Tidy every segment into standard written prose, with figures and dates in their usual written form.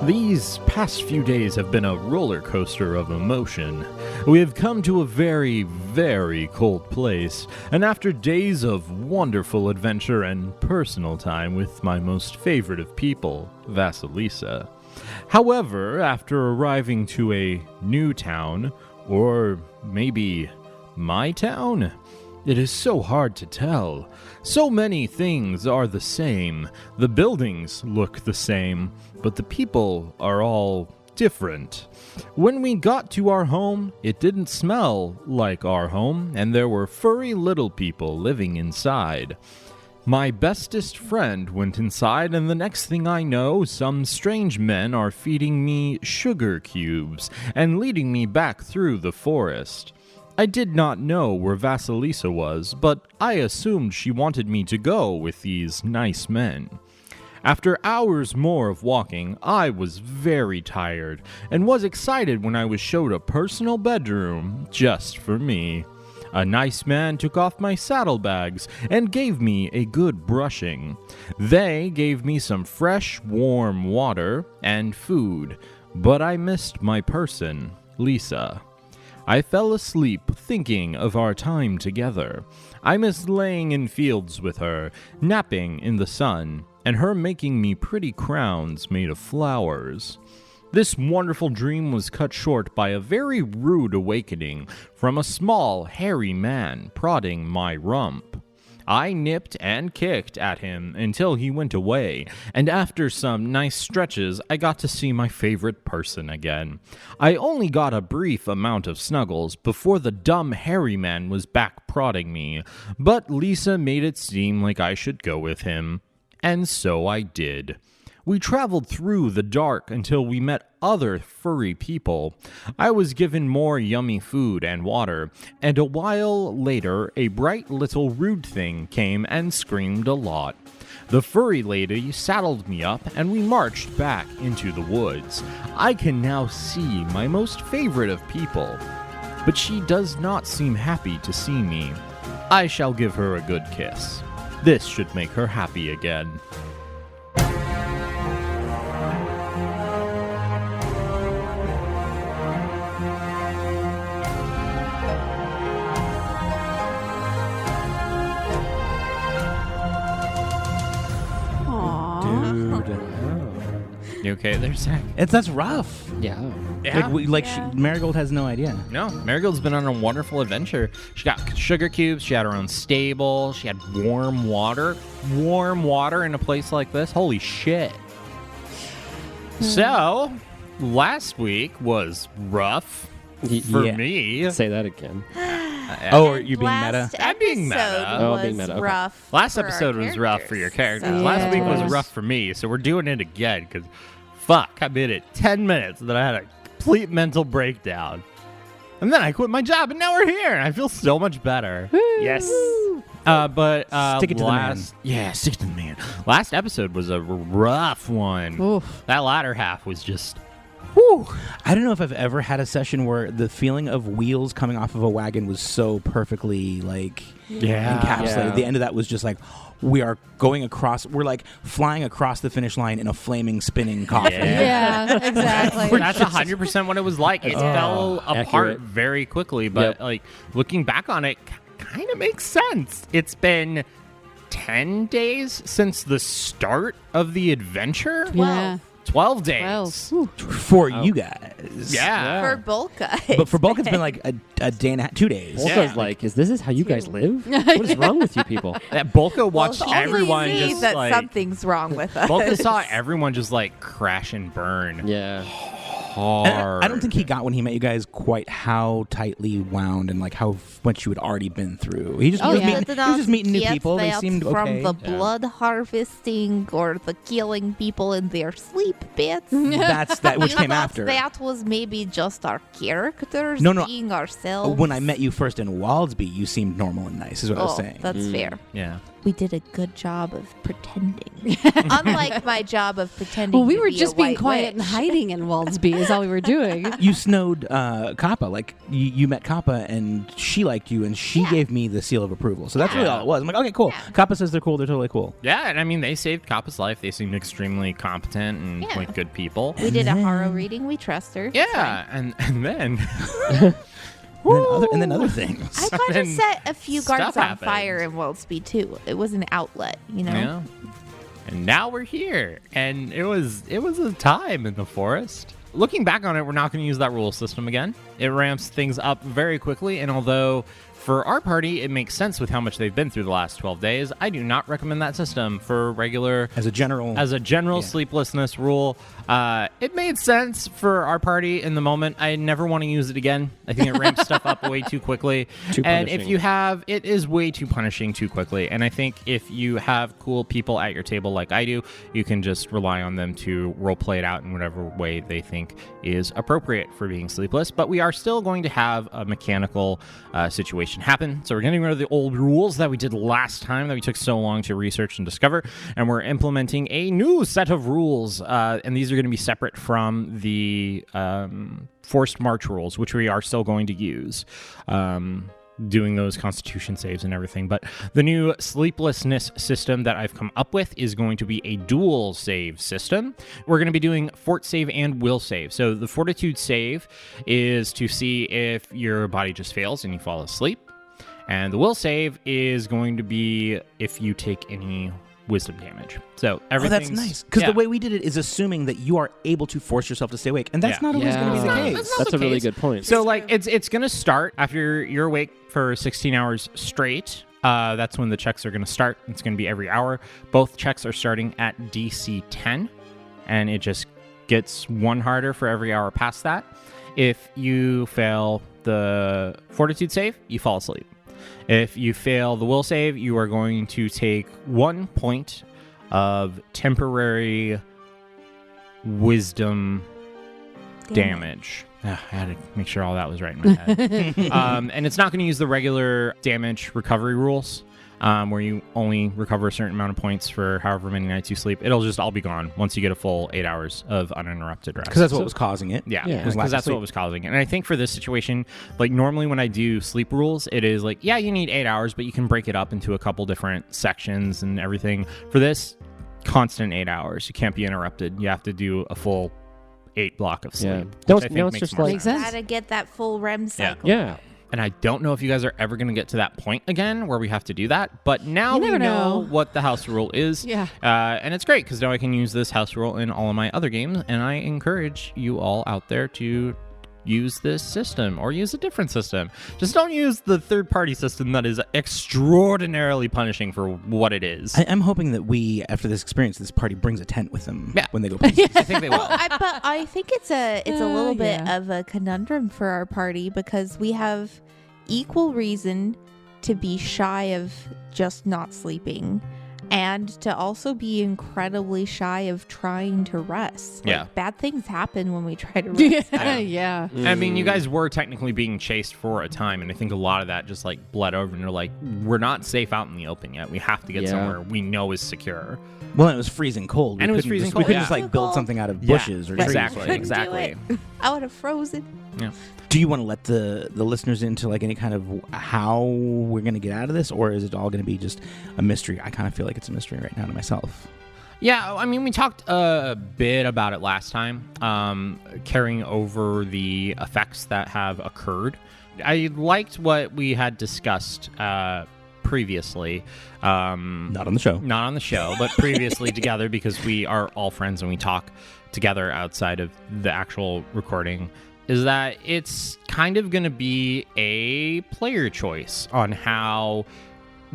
These past few days have been a roller coaster of emotion. We have come to a very, very cold place, and after days of wonderful adventure and personal time with my most favorite of people, Vasilisa. However, after arriving to a new town, or maybe my town? It is so hard to tell. So many things are the same. The buildings look the same, but the people are all different. When we got to our home, it didn't smell like our home, and there were furry little people living inside. My bestest friend went inside, and the next thing I know, some strange men are feeding me sugar cubes and leading me back through the forest. I did not know where Vasilisa was, but I assumed she wanted me to go with these nice men. After hours more of walking, I was very tired and was excited when I was showed a personal bedroom just for me. A nice man took off my saddlebags and gave me a good brushing. They gave me some fresh, warm water and food, but I missed my person, Lisa. I fell asleep thinking of our time together. I missed laying in fields with her, napping in the sun, and her making me pretty crowns made of flowers. This wonderful dream was cut short by a very rude awakening from a small, hairy man prodding my rump. I nipped and kicked at him until he went away, and after some nice stretches, I got to see my favorite person again. I only got a brief amount of snuggles before the dumb hairy man was back prodding me, but Lisa made it seem like I should go with him, and so I did. We traveled through the dark until we met other furry people. I was given more yummy food and water, and a while later a bright little rude thing came and screamed a lot. The furry lady saddled me up and we marched back into the woods. I can now see my most favorite of people, but she does not seem happy to see me. I shall give her a good kiss. This should make her happy again. You okay there, Zach? That's rough. Yeah. Marigold has no idea. No, Marigold's been on a wonderful adventure. She got sugar cubes, she had her own stable, she had warm water. Warm water in a place like this? Holy shit. So, last week was rough for me. Say that again. Are you being meta? I'm being meta. Being meta. Okay. Rough. Last episode was rough for your characters. So. Last week was rough for me, so we're doing it again because, fuck, I made it 10 minutes that I had a complete mental breakdown. And then I quit my job, and now we're here, and I feel so much better. Yes. Stick it to the man. Yeah, stick it to the man. Last episode was a rough one. Oof. That latter half was just... Whew. I don't know if I've ever had a session where the feeling of wheels coming off of a wagon was so perfectly encapsulated. Yeah. The end of that was just like, we are going across, we're like flying across the finish line in a flaming, spinning coffin. Yeah, exactly. That's 100% what it was like. It fell apart accurate. very quickly, but looking back on it, kind of makes sense. It's been 10 days since the start of the adventure. Yeah. 12 days. For you guys. Yeah. For Bolka. But for Bolka, it's been like a day and a half, 2 days. Bolka's like, is this how you guys live? What is wrong with you people? That Bolka watched He everyone sees just that like... something's wrong with us. Bolka saw everyone just like crash and burn. Yeah. Hard. I don't think he got when he met you guys quite how tightly wound and like how much you had already been through. He was just meeting new people. They seemed from okay. the blood harvesting or the killing people in their sleep bits. That's that which You came thought after. That was maybe just our characters No. being ourselves. When I met you first in Waldsby, you seemed normal and nice, is what I was saying. That's fair. Yeah. we did a good job of pretending. Unlike my job of pretending. Well, we to were be just a being white quiet witch. and hiding in Waldsby is all we were doing. You snowed Kappa. Like, you met Kappa, and she liked you, and she gave me the seal of approval. So that's really all it was. I'm like, okay, cool. Yeah. Kappa says they're cool. They're totally cool. Yeah, and I mean, they saved Kappa's life. They seemed extremely competent and like good people. We did a horror reading. We trust her. It's Yeah, fine. and then And then other things. I got to then set a few stuff guards on happened. fire in Waldsby too. It was an outlet, you know. Yeah. And now we're here, and it was a time in the forest. Looking back on it, we're not going to use that rule system again. It ramps things up very quickly, and although for our party it makes sense with how much they've been through the last 12 days, I do not recommend that system for regular As a general sleeplessness rule. It made sense for our party in the moment. I never want to use it again. I think it ramps stuff up way too quickly. And if you have, it is way too punishing too quickly. And I think if you have cool people at your table like I do, you can just rely on them to role play it out in whatever way they think is appropriate for being sleepless. But we are still going to have a mechanical situation happen. So we're getting rid of the old rules that we did last time that we took so long to research and discover. And we're implementing a new set of rules. And these are going to be separate from the forced march rules, which we are still going to use, doing those constitution saves and everything. But the new sleeplessness system that I've come up with is going to be a dual save system. We're going to be doing fort save and will save. So the fortitude save is to see if your body just fails and you fall asleep. And the will save is going to be if you take any wisdom damage. So everything's... Oh, that's nice. Because the way we did it is assuming that you are able to force yourself to stay awake. And that's not always going to be the case. That's a really good point. So, like, it's going to start after you're awake for 16 hours straight. That's when the checks are going to start. It's going to be every hour. Both checks are starting at DC 10, and it just gets one harder for every hour past that. If you fail the fortitude save, you fall asleep. If you fail the will save, you are going to take 1 point of temporary wisdom damage. I had to make sure all that was right in my head. And it's not going to use the regular damage recovery rules, where you only recover a certain amount of points for however many nights you sleep. It'll just all be gone once you get a full 8 hours of uninterrupted rest. Because that's what was causing it. Yeah, because that's what was causing it. And I think for this situation, like normally when I do sleep rules, it is like, yeah, you need 8 hours, but you can break it up into a couple different sections and everything. For this, constant 8 hours. You can't be interrupted. You have to do a full 8 block of sleep. Yeah. Which I think makes more Makes sense. Gotta get that full REM cycle. Yeah. And I don't know if you guys are ever going to get to that point again where we have to do that. But now You we never know know. what the house rule is. Yeah. And it's great because now I can use this house rule in all of my other games. And I encourage you all out there to use this system or use a different system. Just don't use the third-party system that is extraordinarily punishing for what it is. I'm hoping that after this experience, this party brings a tent with them when they go places. I think they will. But I think it's a little bit yeah. of a conundrum for our party because we have equal reason to be shy of just not sleeping and to also be incredibly shy of trying to rest. Like, Yeah. bad things happen when we try to rest. Yeah. I mean, you guys were technically being chased for a time, and I think a lot of that just like bled over, and they're like, we're not safe out in the open yet. We have to get somewhere we know is secure. Well, and it was freezing cold. And it was couldn't freezing just- cold, We couldn't yeah. just like build something out of bushes or trees. Exactly, Couldn't do exactly. it. I would have frozen. Yeah. Do you want to let the listeners into like any kind of how we're going to get out of this, or is it all going to be just a mystery? I kind of feel like it's a mystery right now to myself. Yeah, I mean, we talked a bit about it last time, carrying over the effects that have occurred. I liked what we had discussed previously. Not on the show, But previously together because we are all friends and we talk together outside of the actual recording, is that it's kind of going to be a player choice on how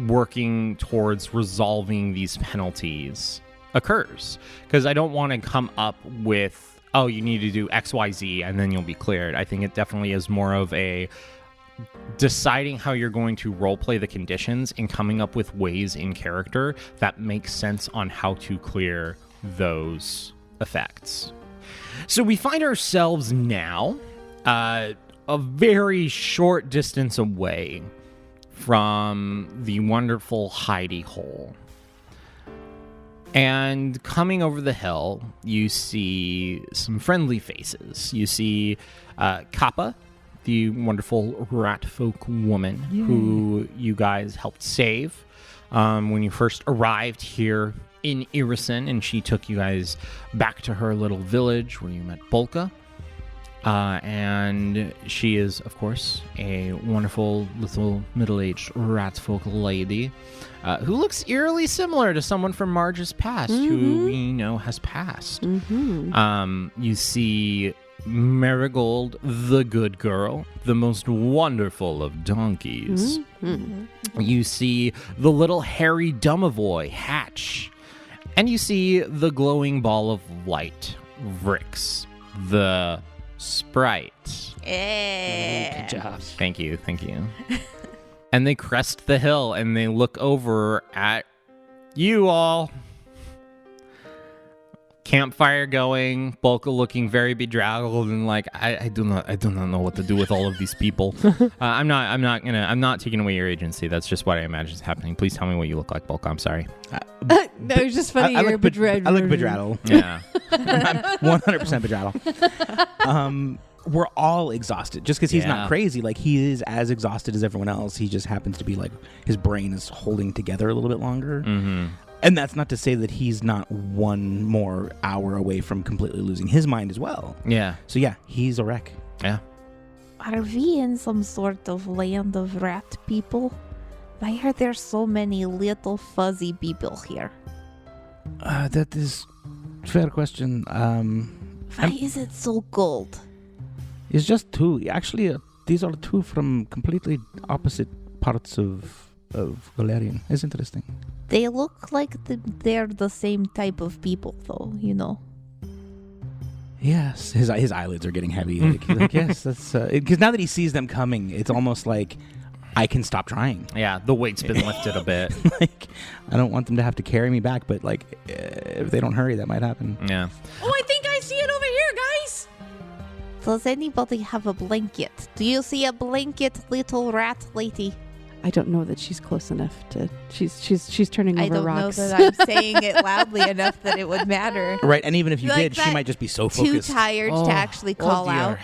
working towards resolving these penalties occurs. Because I don't want to come up with, oh, you need to do X, Y, Z, and then you'll be cleared. I think it definitely is more of a deciding how you're going to roleplay the conditions and coming up with ways in character that make sense on how to clear those effects. So we find ourselves now a very short distance away from the wonderful hidey hole. And coming over the hill, you see some friendly faces. You see Kappa, the wonderful Ratfolk woman who you guys helped save when you first arrived here in Irison, and she took you guys back to her little village where you met Bolka. And she is, of course, a wonderful little middle-aged Ratfolk lady who looks eerily similar to someone from Marge's past who we know has passed. You see Marigold, the good girl, the most wonderful of donkeys. You see the little hairy Dumavoy, Hatch. And you see the glowing ball of light, Vrix, the sprite. Good job. Thank you. And they crest the hill and they look over at you all. Campfire going, Bolka looking very bedraggled and like I do not know what to do with all of these people. I'm not taking away your agency. That's just what I imagine is happening. Please tell me what you look like, Bolka. I'm sorry. No, it's just funny. I You're look bedraddled. Yeah. I'm 100% bedraddled. We're all exhausted. Just because he's not crazy, like he is as exhausted as everyone else. He just happens to be like his brain is holding together a little bit longer. And that's not to say that he's not one more hour away from completely losing his mind as well. Yeah. So yeah, he's a wreck. Yeah. Are we in some sort of land of rat people? Why are there so many little fuzzy people here? That is a fair question. Why is it so cold? It's just two. Actually, these are two from completely opposite parts of Galarian. It's interesting. They look like they're the same type of people, though, you know. Yes, his eyelids are getting heavy. Like yes, that's because now that he sees them coming, it's almost like I can stop trying. Yeah, the weight's been lifted a bit. Like I don't want them to have to carry me back, but like if they don't hurry, that might happen. Yeah. Oh, I think I see it over here, guys. Does anybody have a blanket? Do you see a blanket, little rat lady? I don't know that she's close enough to. She's turning over I don't rocks. know that I'm saying it loudly enough that it would matter. Right, and even if you Like did, she that might just be so Too focused. tired to actually call out.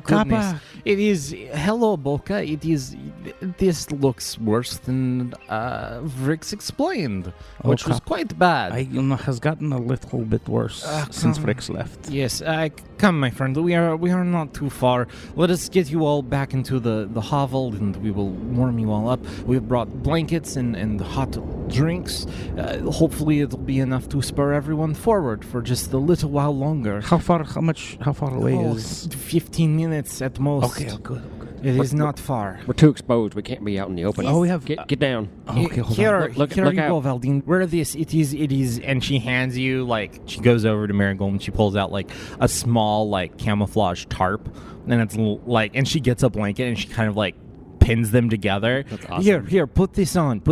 Goodness. Kappa. It is. Hello, Bolka. It is. This looks worse than Vrix explained, which was quite bad. Has gotten a little bit worse since Frix left. Yes, come, my friend. We are not too far. Let us get you all back into the hovel, and we will warm you all up. We have brought blankets and hot drinks. Hopefully, it'll be enough to spur everyone forward for just a little while longer. How far away is? 15 minutes at most. Okay, good. It is not far. We're too exposed. We can't be out in the open. Oh, we have. Get down. Okay, hold Here, on. Look here you out. go, Valdeen. Wear this. It is, and she hands you, like, she goes over to Marigold and she pulls out, like, a small, like, camouflage tarp. And it's, like, and she gets a blanket and she kind of, like, pins them together. That's awesome. Here, put this on.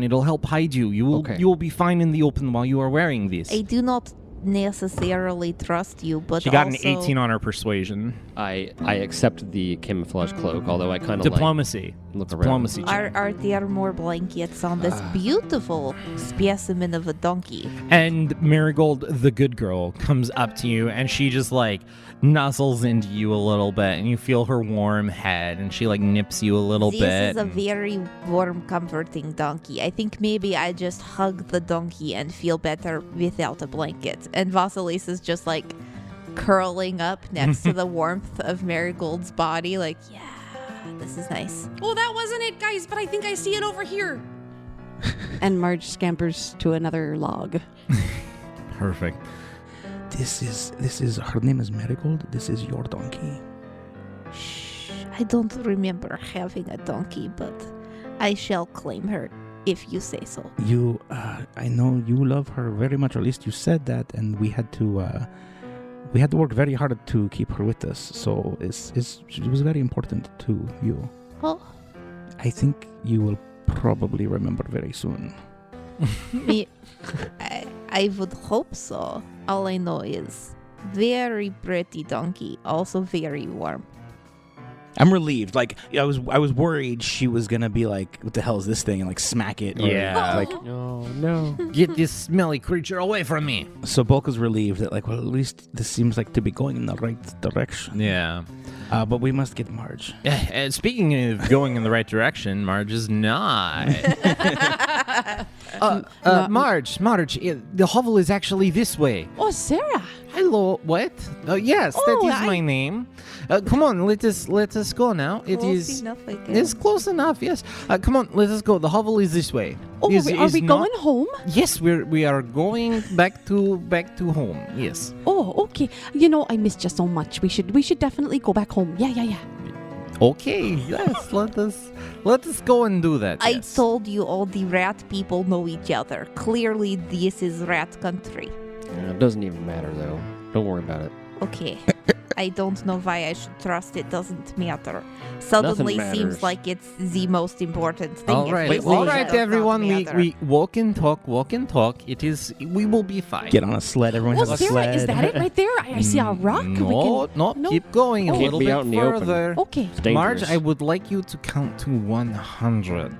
It'll help hide you. You will be fine in the open while you are wearing this. I do not necessarily trust you, but She got also an 18 on her persuasion. I accept the camouflage cloak, although I kind of Diplomacy. look around. Diplomacy. Are there more blankets on this beautiful specimen of a donkey? And Marigold, the good girl, comes up to you and she just like nuzzles into you a little bit and you feel her warm head and she like nips you a little bit. This is a very warm, comforting donkey. I think maybe I just hug the donkey and feel better without a blanket. And Vasilisa's just like curling up next to the warmth of Marigold's body, like, yeah, this is nice. Oh, that wasn't it, guys, but I think I see it over here. And Marge scampers to another log. Perfect. This is her name is Marigold. This is your donkey. Shh, I don't remember having a donkey, but I shall claim her if you say so. You, I know you love her very much, or at least you said that, and we had to work very hard to keep her with us. So she was very important to you. Oh, I think you will probably remember very soon. I would hope so. All I know is very pretty donkey, also very warm. I'm relieved. Like I was worried she was gonna be like, "What the hell is this thing?" and like smack it. Or, Yeah. like No. Get this smelly creature away from me. so. Bolka's relieved that like, well, at least this seems like to be going in the right direction. Yeah. But we must get Marge. Speaking of going in the right direction, Marge is not. Marge, the hovel is actually this way. Oh, Sarah. Hello, what? Yes, that Oh, is my name. Come on, let us go now. It Close is. enough, I guess. It's close enough. Yes. Come on, let us go. The hovel is this way. Oh, are we going home? Yes, we are going back to home. Yes. Oh, okay. I missed you so much. We should definitely go back home. Yeah. Okay. Yes. Let us go and do that. I yes. told you all the rat people know each other. Clearly, this is rat country. It doesn't even matter, though. Don't worry about it. Okay. I don't know why I should trust it. Doesn't matter. Suddenly Nothing seems matters. like it's the most important thing. All right, If you say it does not everyone. matter. We walk and talk. It is. We will be fine. Get on a sled. Everyone Oh, has a Sarah, sled. is that it right there? I see a rock. No, No? keep going a Oh. little Can't be bit out in the open. further. Okay. It's Marge, dangerous. I would like you to count to 100,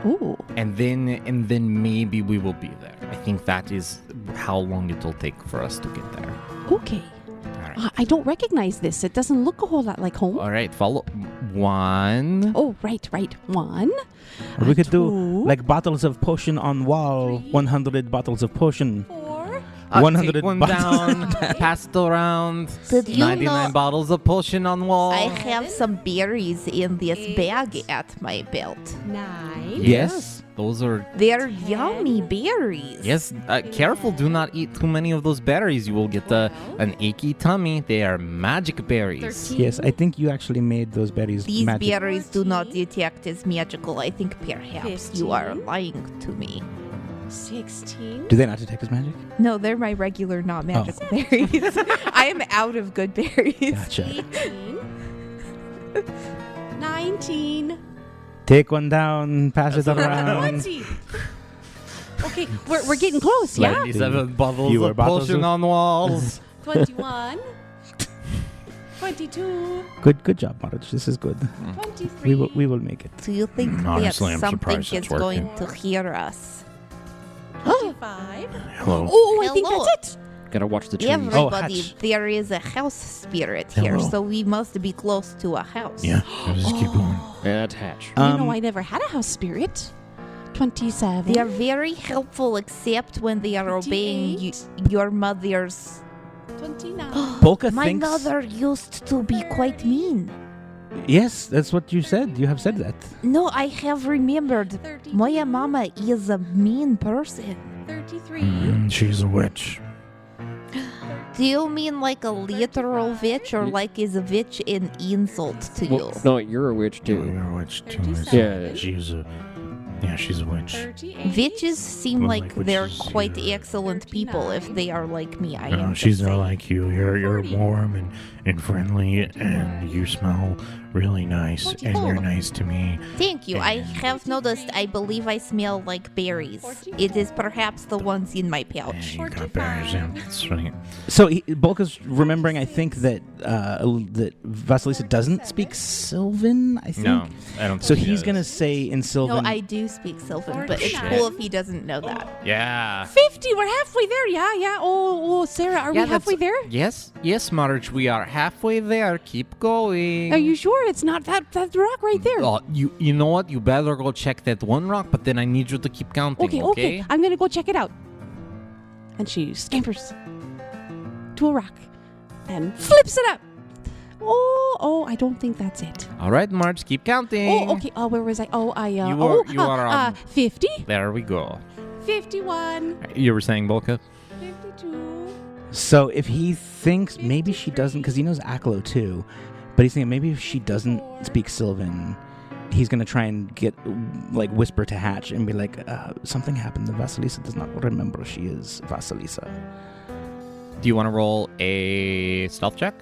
Oh. and then maybe we will be there. I think that is how long it will take for us to get there. Okay. All right. I don't recognize this. It doesn't look a whole lot like home. All right, follow 1. Oh, right. 1. Or we could do Two. like bottles of potion on wall. 100 bottles of potion. 4. 100 take one bottles. down, passed around. Did you 99 know bottles of potion on wall. I have some berries in this bag at my belt? 9. Yes, those are. They're yummy berries. Yes, careful. Do not eat too many of those berries. You will get an achy tummy. They are magic berries. 13. Yes, I think you actually made those berries These magic. berries do not detect as magical. I think perhaps you are 15. lying to me. 16. Do they not detect as magic? No, they're my regular, not magical berries. I am out of good berries. Gotcha. 18. 19. Take one down, pass it around. 20. Okay, we're getting close, yeah? 97 bottles Fewer of bottles potion of- on walls. 21. 22. Good job, Marge. This is good. 23. We will make it. Do you think Honestly, that I'm something surprised it's is going working. to hear us? 25. Hello. Oh, I think Hello. that's it. Gotta watch the trees. Everybody, Hatch. there is a house spirit here, Hello. so we must be close to a house. Yeah, just keep going. Yeah, that's Hatch. I never had a house spirit. 27. They are very helpful, except when they are obeying 28. your mother's. 29. Bolka My thinks. mother used to be quite mean. Yes, that's what you said. You have said that. No, I have remembered. 32. My mama is a mean person. 33. She's a witch. Do you mean like a literal witch, or like is a witch an insult to you? Well, no, you're a witch too. You're a witch too. 37. Yeah. She's a witch. 38. Witches seem Well, like like they're witches, quite yeah. excellent people if they are like me. I No, am. she's to not say. like you. You're warm and friendly, and you smell really nice, and you're nice to me. Thank you. I have noticed. I believe I smell like berries. It is perhaps the ones in my pouch. You got berries in. That's right. So Bolka's remembering, I think, that that Vasilisa doesn't speak Sylvan, I think. No, I don't. So think he's she going to does. say in No, Sylvan. I do speak Sylvan, but it's 49. cool if he doesn't know that. Yeah. 50. We're halfway there. Yeah. Oh, Sarah, are we halfway there? Yes, Marge. We are halfway there. Keep going. Are you sure it's not that rock right there? Oh, you know what? You better go check that one rock, but then I need you to keep counting. Okay. I'm gonna go check it out. And she scampers to a rock and flips it up. Oh, I don't think that's it. All right, Marge. Keep counting. Oh, okay. Where was I? You are on- 50, There we go. 51, You were saying Bolka? 52. So if he thinks maybe she doesn't, because he knows Aklo too, but he's thinking maybe if she doesn't speak Sylvan, he's going to try and get, like, whisper to Hatch and be like, something happened that Vasilisa does not remember she is Vasilisa. Do you want to roll a stealth check?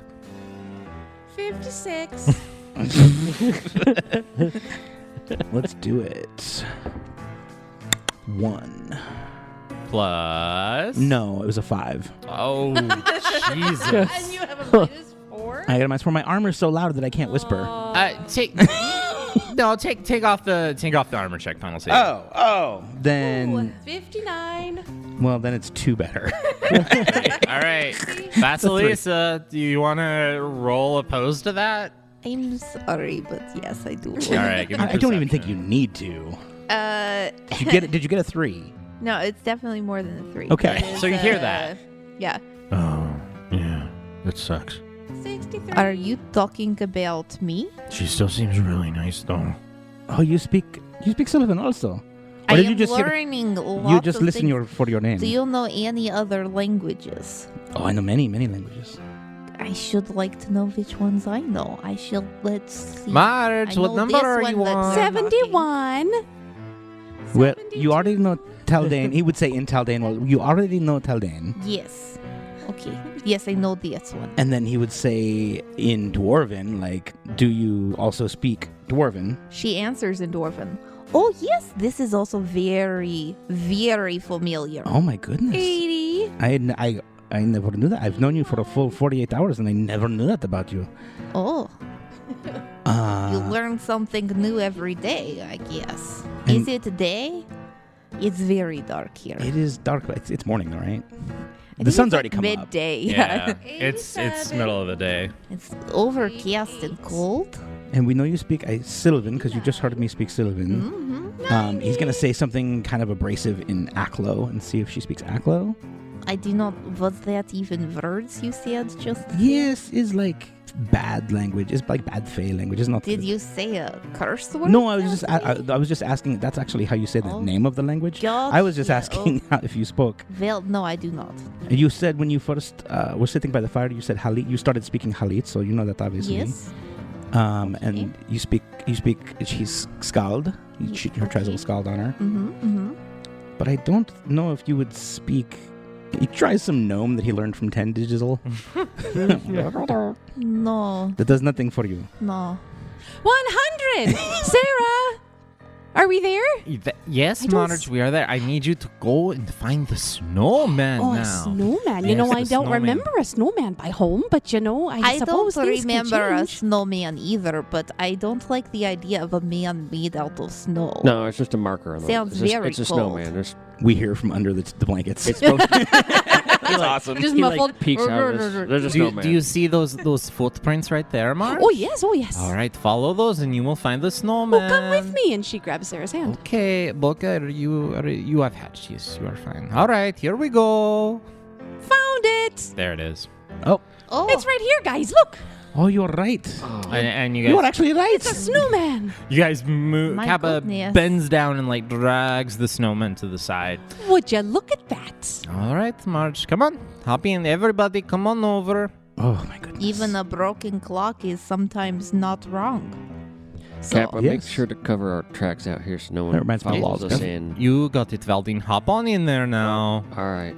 56. Let's do it. 1. Plus. No, it was a 5. Oh, Jesus. And you have a -4? armor? I got -4. My armor's so loud that I can't whisper. Take off the armor check penalty. Then 59. well, then it's 2 better. All right, Vasilisa, do you want to roll opposed to that? I'm sorry, but yes, I do. All right, give me I don't even think you perception. need to. Did you get a 3? No, it's definitely more than a 3. Okay. It is, So you hear that. Yeah. Oh, yeah, that sucks. 63. Are you talking about me? She still seems really nice, though. Oh, you speak Sylvan also. Or I did am you just hear- learning lots You just of listen things. for your name. Do you know any other languages? Oh, I know many languages. I should like to know which ones I know. Let's see. Marge, I what know number this are one you that on? they're 71. Well, you already know Taldane. He would say in Taldane. Well, you already know Taldane. Yes. Okay. Yes, I know this one. And then he would say in Dwarven, like, do you also speak Dwarven? She answers in Dwarven. Oh, yes, this is also very, very familiar. Oh my goodness. 80. I never knew that. I've known you for a full 48 hours and I never knew that about you. Oh, you learn something new every day, I guess. And- Is it day? It's very dark here. It is dark. It's morning, though, right? I The think sun's it's already like come up. midday. Yeah, it's 87. middle of the day. It's overcast and cold. And we know you speak Sylvan because you just heard me speak Sylvan. Mm-hmm. He's going to say something kind of abrasive in Aklo and see if she speaks Aklo. I do not. Was that even words you said just? Yes, is like bad language. It's like bad Fey language. It's not. Did you say a curse word? No, I was just asking. That's actually how you say the Oh. name of the language. I was just Gotcha. asking if you spoke. Well, no, I do not. You said when you first were sitting by the fire, you said Halit. You started speaking Halit, so you know that obviously. Yes. And you speak. She's Skald. Her tries a little Skald on her. Mm-hmm. But I don't know if you would speak. He tries some gnome that he learned from 10 Digital. No, That does nothing for you. no. 100. Sarah, are we there? Yes, I don't Marge, we are there. I need you to go and find the snowman Oh, now. a snowman. Yes, I the don't snowman. remember a snowman by home, but I I suppose don't things can remember a change. snowman either, but I don't like the idea of a man made out of snow. No, it's just a marker on the Sounds it's just- very It's a cold. snowman. There's, We hear from under the blankets. it's supposed That's awesome. Just He, muffled. Like, peeks out. There's a snowman. Do you see those footprints right there, Marge? Oh, yes. Oh, yes. All right, follow those and you will find the Oh, snowman. come with me. And she grabs Sarah's hand. Okay, Bolka, you have hatched. Yes, you are fine. All right, here we go. Found it. There it is. Oh, It's right here, guys. Look. Oh, you're right. And you You are guys, actually right. It's a snowman. you guys move. My Kappa goodness. bends down and like drags the snowman to the side. Would you look at that? All right, Marge, come on, hop in. Everybody, come on over. Oh, my goodness. even a broken clock is sometimes not wrong. So, Kappa, make Yes. sure to cover our tracks out here so no That one reminds me of follows laws. us in. You got it, Valdeen. Hop on in there now. All right.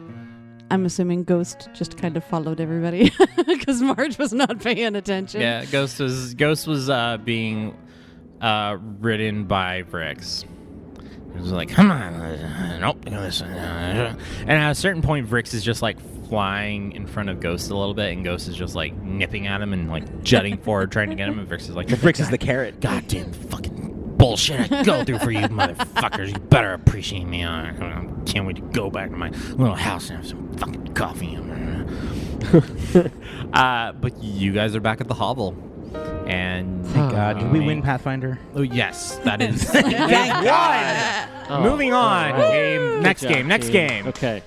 I'm assuming Ghost just kind of followed everybody because Marge was not paying attention. Yeah, Ghost was being ridden by Vrix. He was like, "Come on, nope." And at a certain point, Vrix is just like flying in front of Ghost a little bit, and Ghost is just like nipping at him and like jutting forward, trying to get him. And Vrix is like, Brix is the carrot. "Goddamn fucking bullshit I go through for you motherfuckers. You better appreciate me. I can't wait to go back to my little house and have some fucking coffee." But you guys are back at the hovel. And Thank God. Did we win Pathfinder? Oh yes, that is. Thank God. Oh, Moving on. all right. Game. Next Good job, game. Next team. game. Okay.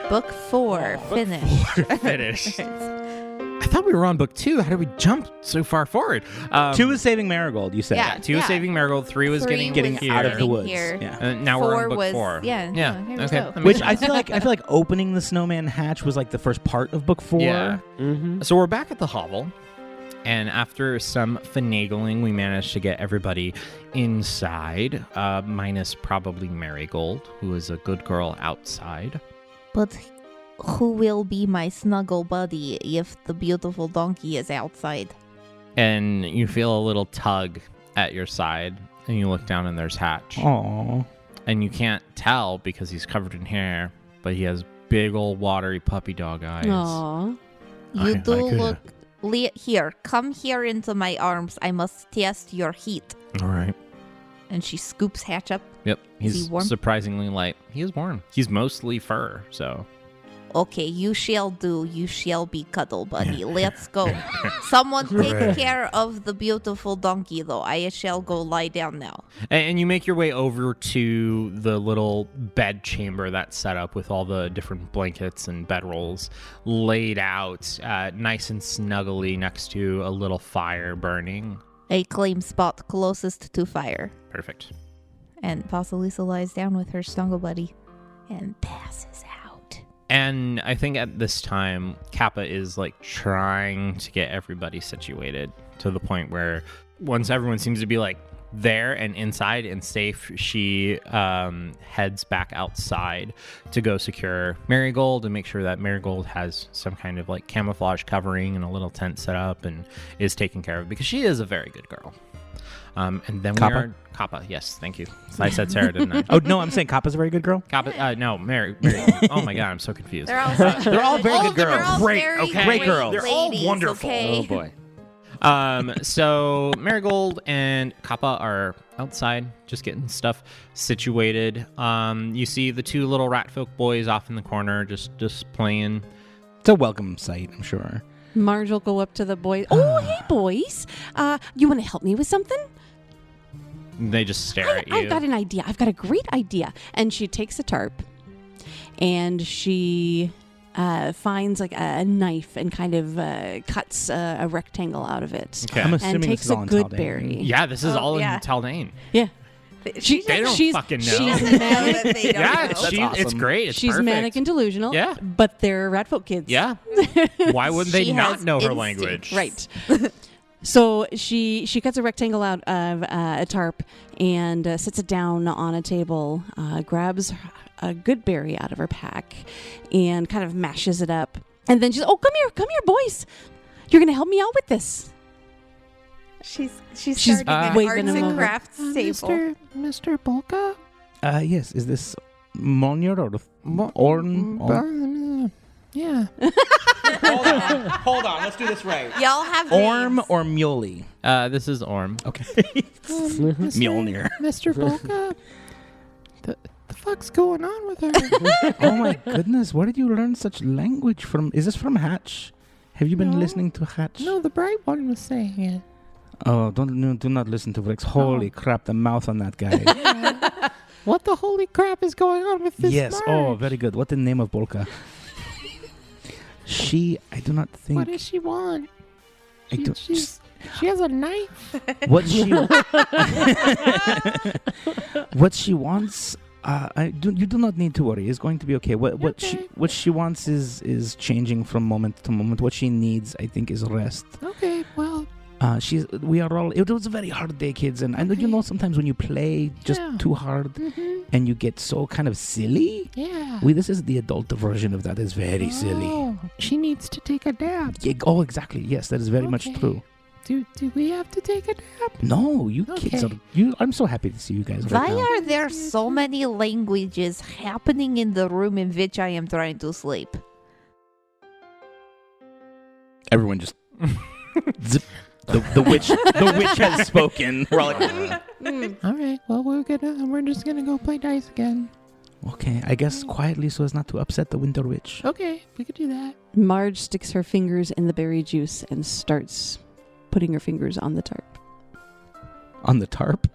book 4 finished. Finished. I thought we were on book 2. How did we jump so far forward? 2 is saving Marigold, you said. Yeah. 2 was saving Marigold. 3 was Three getting was out of the getting woods. here. Yeah. Now we're on 4 book was 4. yeah. Yeah. here we Okay. go. That makes Which sense. I feel like opening the snowman hatch was like the first part of book 4. Yeah. Mm-hmm. So we're back at the hovel, and after some finagling, we managed to get everybody inside, minus probably Marigold, who is a good girl outside. But who will be my snuggle buddy if the beautiful donkey is outside? And you feel a little tug at your side, and you look down, and there's Hatch. Aww. And you can't tell because he's covered in hair, but he has big old watery puppy dog eyes. Aww. You I do could- look Here, come here into my arms. I must test your heat. All right. And she scoops Hatch up. Yep. Is He's he warm? surprisingly light. He is warm. He's mostly fur, so. Okay, you shall do. You shall be cuddle buddy. Let's go. Someone take care of the beautiful donkey, though. I shall go lie down now. And you make your way over to the little bed chamber that's set up with all the different blankets and bedrolls laid out nice and snuggly next to a little fire burning. A claim spot closest to fire. Perfect. And Vasilisa lies down with her snuggle buddy and passes out. And I think at this time, Kappa is like trying to get everybody situated to the point where once everyone seems to be like there and inside and safe, she heads back outside to go secure Marigold and make sure that Marigold has some kind of like camouflage covering and a little tent set up and is taken care of because she is a very good girl. And then Kappa? we are Kappa. Yes, thank you. I said Sarah, didn't I? Oh, no, I'm saying Kappa's a very good girl. Kappa. No, Mary. Oh my God, I'm so confused. They're all, They're all very good girls. They're all Great, very okay. Great girls. They're all ladies, wonderful. Okay? Oh boy. So Marigold and Kappa are outside just getting stuff situated. You see the two little Ratfolk boys off in the corner just playing. It's a welcome sight, I'm sure. Marge will go up to the boys. Oh, hey, boys. You want to help me with something? They just stare at you. I've got an idea. I've got a great idea. And she takes a tarp and she finds like a knife and kind of cuts a rectangle out of it. Okay. I'm And assuming takes this is all a in good Haldane. berry. Yeah, this is all yeah. in Taldane. Yeah. They don't fucking know. She's Doesn't know that they don't Yeah, know. That's it's awesome. great. It's She's perfect. manic and delusional. Yeah. But they're Ratfolk kids. Yeah. Why wouldn't they She not has know her instinct. language? Right. So she cuts a rectangle out of a tarp and sits it down on a table, grabs a good berry out of her pack and kind of mashes it up. And then she's, oh, come here, boys. You're going to help me out with this. She's She's starting an waving arts him and over. crafts table. Mr. Bolka? Yes, is this Monir or Orm? Yeah. Hold on, let's do this right. Y'all have Orm names. or Muley? This is Orm. Okay. Mjolnir. Mr. Bolka? The fuck's going on with her? Oh my goodness, where did you learn such language from? Is this from Hatch? Have you been No. listening to Hatch? No, the bright one was saying it. Oh, do not listen to Vrix. Holy crap, the mouth on that guy. What the holy crap is going on with this Yes, oh, very good. What the name of Bolka? I do not think. What does she want? I don't, She has a knife. what she what she wants you do not need to worry. It's going to be okay. What she wants is changing from moment to moment. What she needs, I think, is rest. Okay, well. We are all. It was a very hard day, kids, and I know you know sometimes when you play just too hard and you get so kind of silly. Yeah. This is the adult version of that. It's very silly. She needs to take a nap. Yeah, oh, exactly. Yes, that is very much Okay. true. Do we have to take a nap? No, you kids Okay. are. I'm so happy to see you guys Why right now. are there so many languages happening in the room in which I am trying to sleep? Everyone just zip. The witch has spoken. We're all like, All right. Well, we're just gonna go play dice again. okay, I guess quietly so as not to upset the Winter Witch. Okay, we could do that. Marge sticks her fingers in the berry juice and starts putting her fingers on the tarp. On the tarp?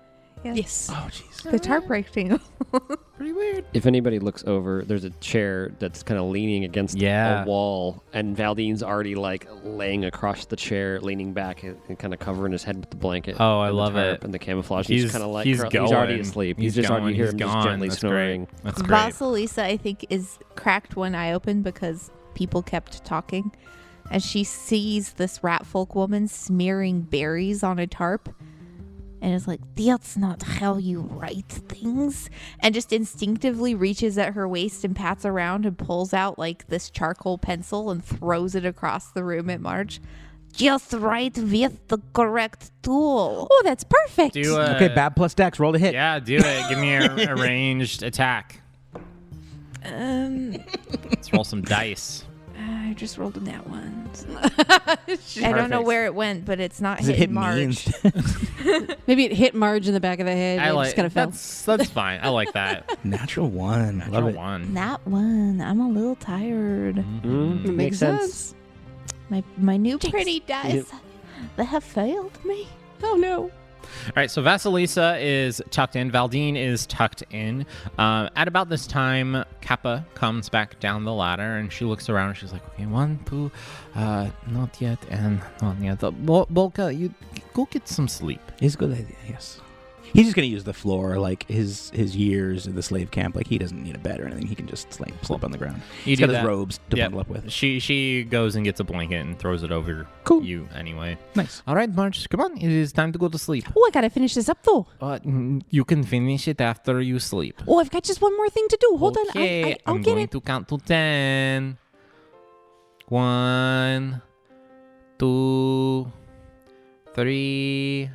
Yes. Oh, jeez. The tarp rectangle. Pretty weird. If anybody looks over, there's a chair that's kind of leaning against Yeah. a wall, and Valdeen's already like laying across the chair, leaning back and kind of covering his head with the blanket. Oh, I and the love tarp it. And the camouflage. He's- He's kind of like he's he's already going. asleep. He's just going. already hear He's him gone. just gently That's snoring. great. That's great. Vasilisa, I think, is cracked one eye open because people kept talking. As she sees this Ratfolk woman smearing berries on a tarp. And is like, that's not how you write things. And just instinctively reaches at her waist and pats around and pulls out like this charcoal pencil and throws it across the room at Marge. Just write with the correct tool. Oh, that's perfect. Okay, Bab plus Dex. Roll the hit. Yeah, do it. Give me a ranged attack. Let's roll some dice. I just rolled a nat one. I don't know where it went, but it's not Does it hitting hit me Marge. instead? Maybe it hit Marge in the back of the head. I and like just kind of fell. that's fine. I like that. Natural 1. Love Natural it. 1. Nat one. I'm a little tired. Mm, makes sense. My new pretty dice, they have failed me. Oh no. All right, so Vasilisa is tucked in. Valdeen is tucked in. At about this time, Kappa comes back down the ladder, and she looks around, and she's like, okay, 1, 2, not yet, and not yet. Bolka, you go get some sleep. It's a good idea, yes. He's just going to use the floor, like his years in the slave camp. Like, he doesn't need a bed or anything. He can just sleep on the ground. He's got his robes to bundle up with. She goes and gets a blanket and throws it over you anyway. Nice. All right, Marge, come on. It is time to go to sleep. Oh, I gotta finish this up though. You can finish it after you sleep. Oh, I've got just one more thing to do. Hold on. Okay, I'll I'm get going it. to count to 10. 1, 2, 3,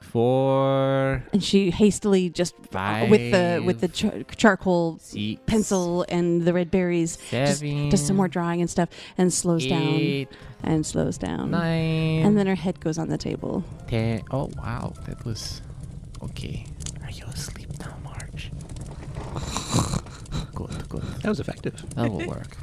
4. And she hastily just with the charcoal 6, pencil and the red berries 7, does some more drawing and stuff and slows 8, down and slows down. 9, And then her head goes on the table. 10. Oh, wow. That was... Okay. Are you asleep now, Marge? Good. That was effective. That will work.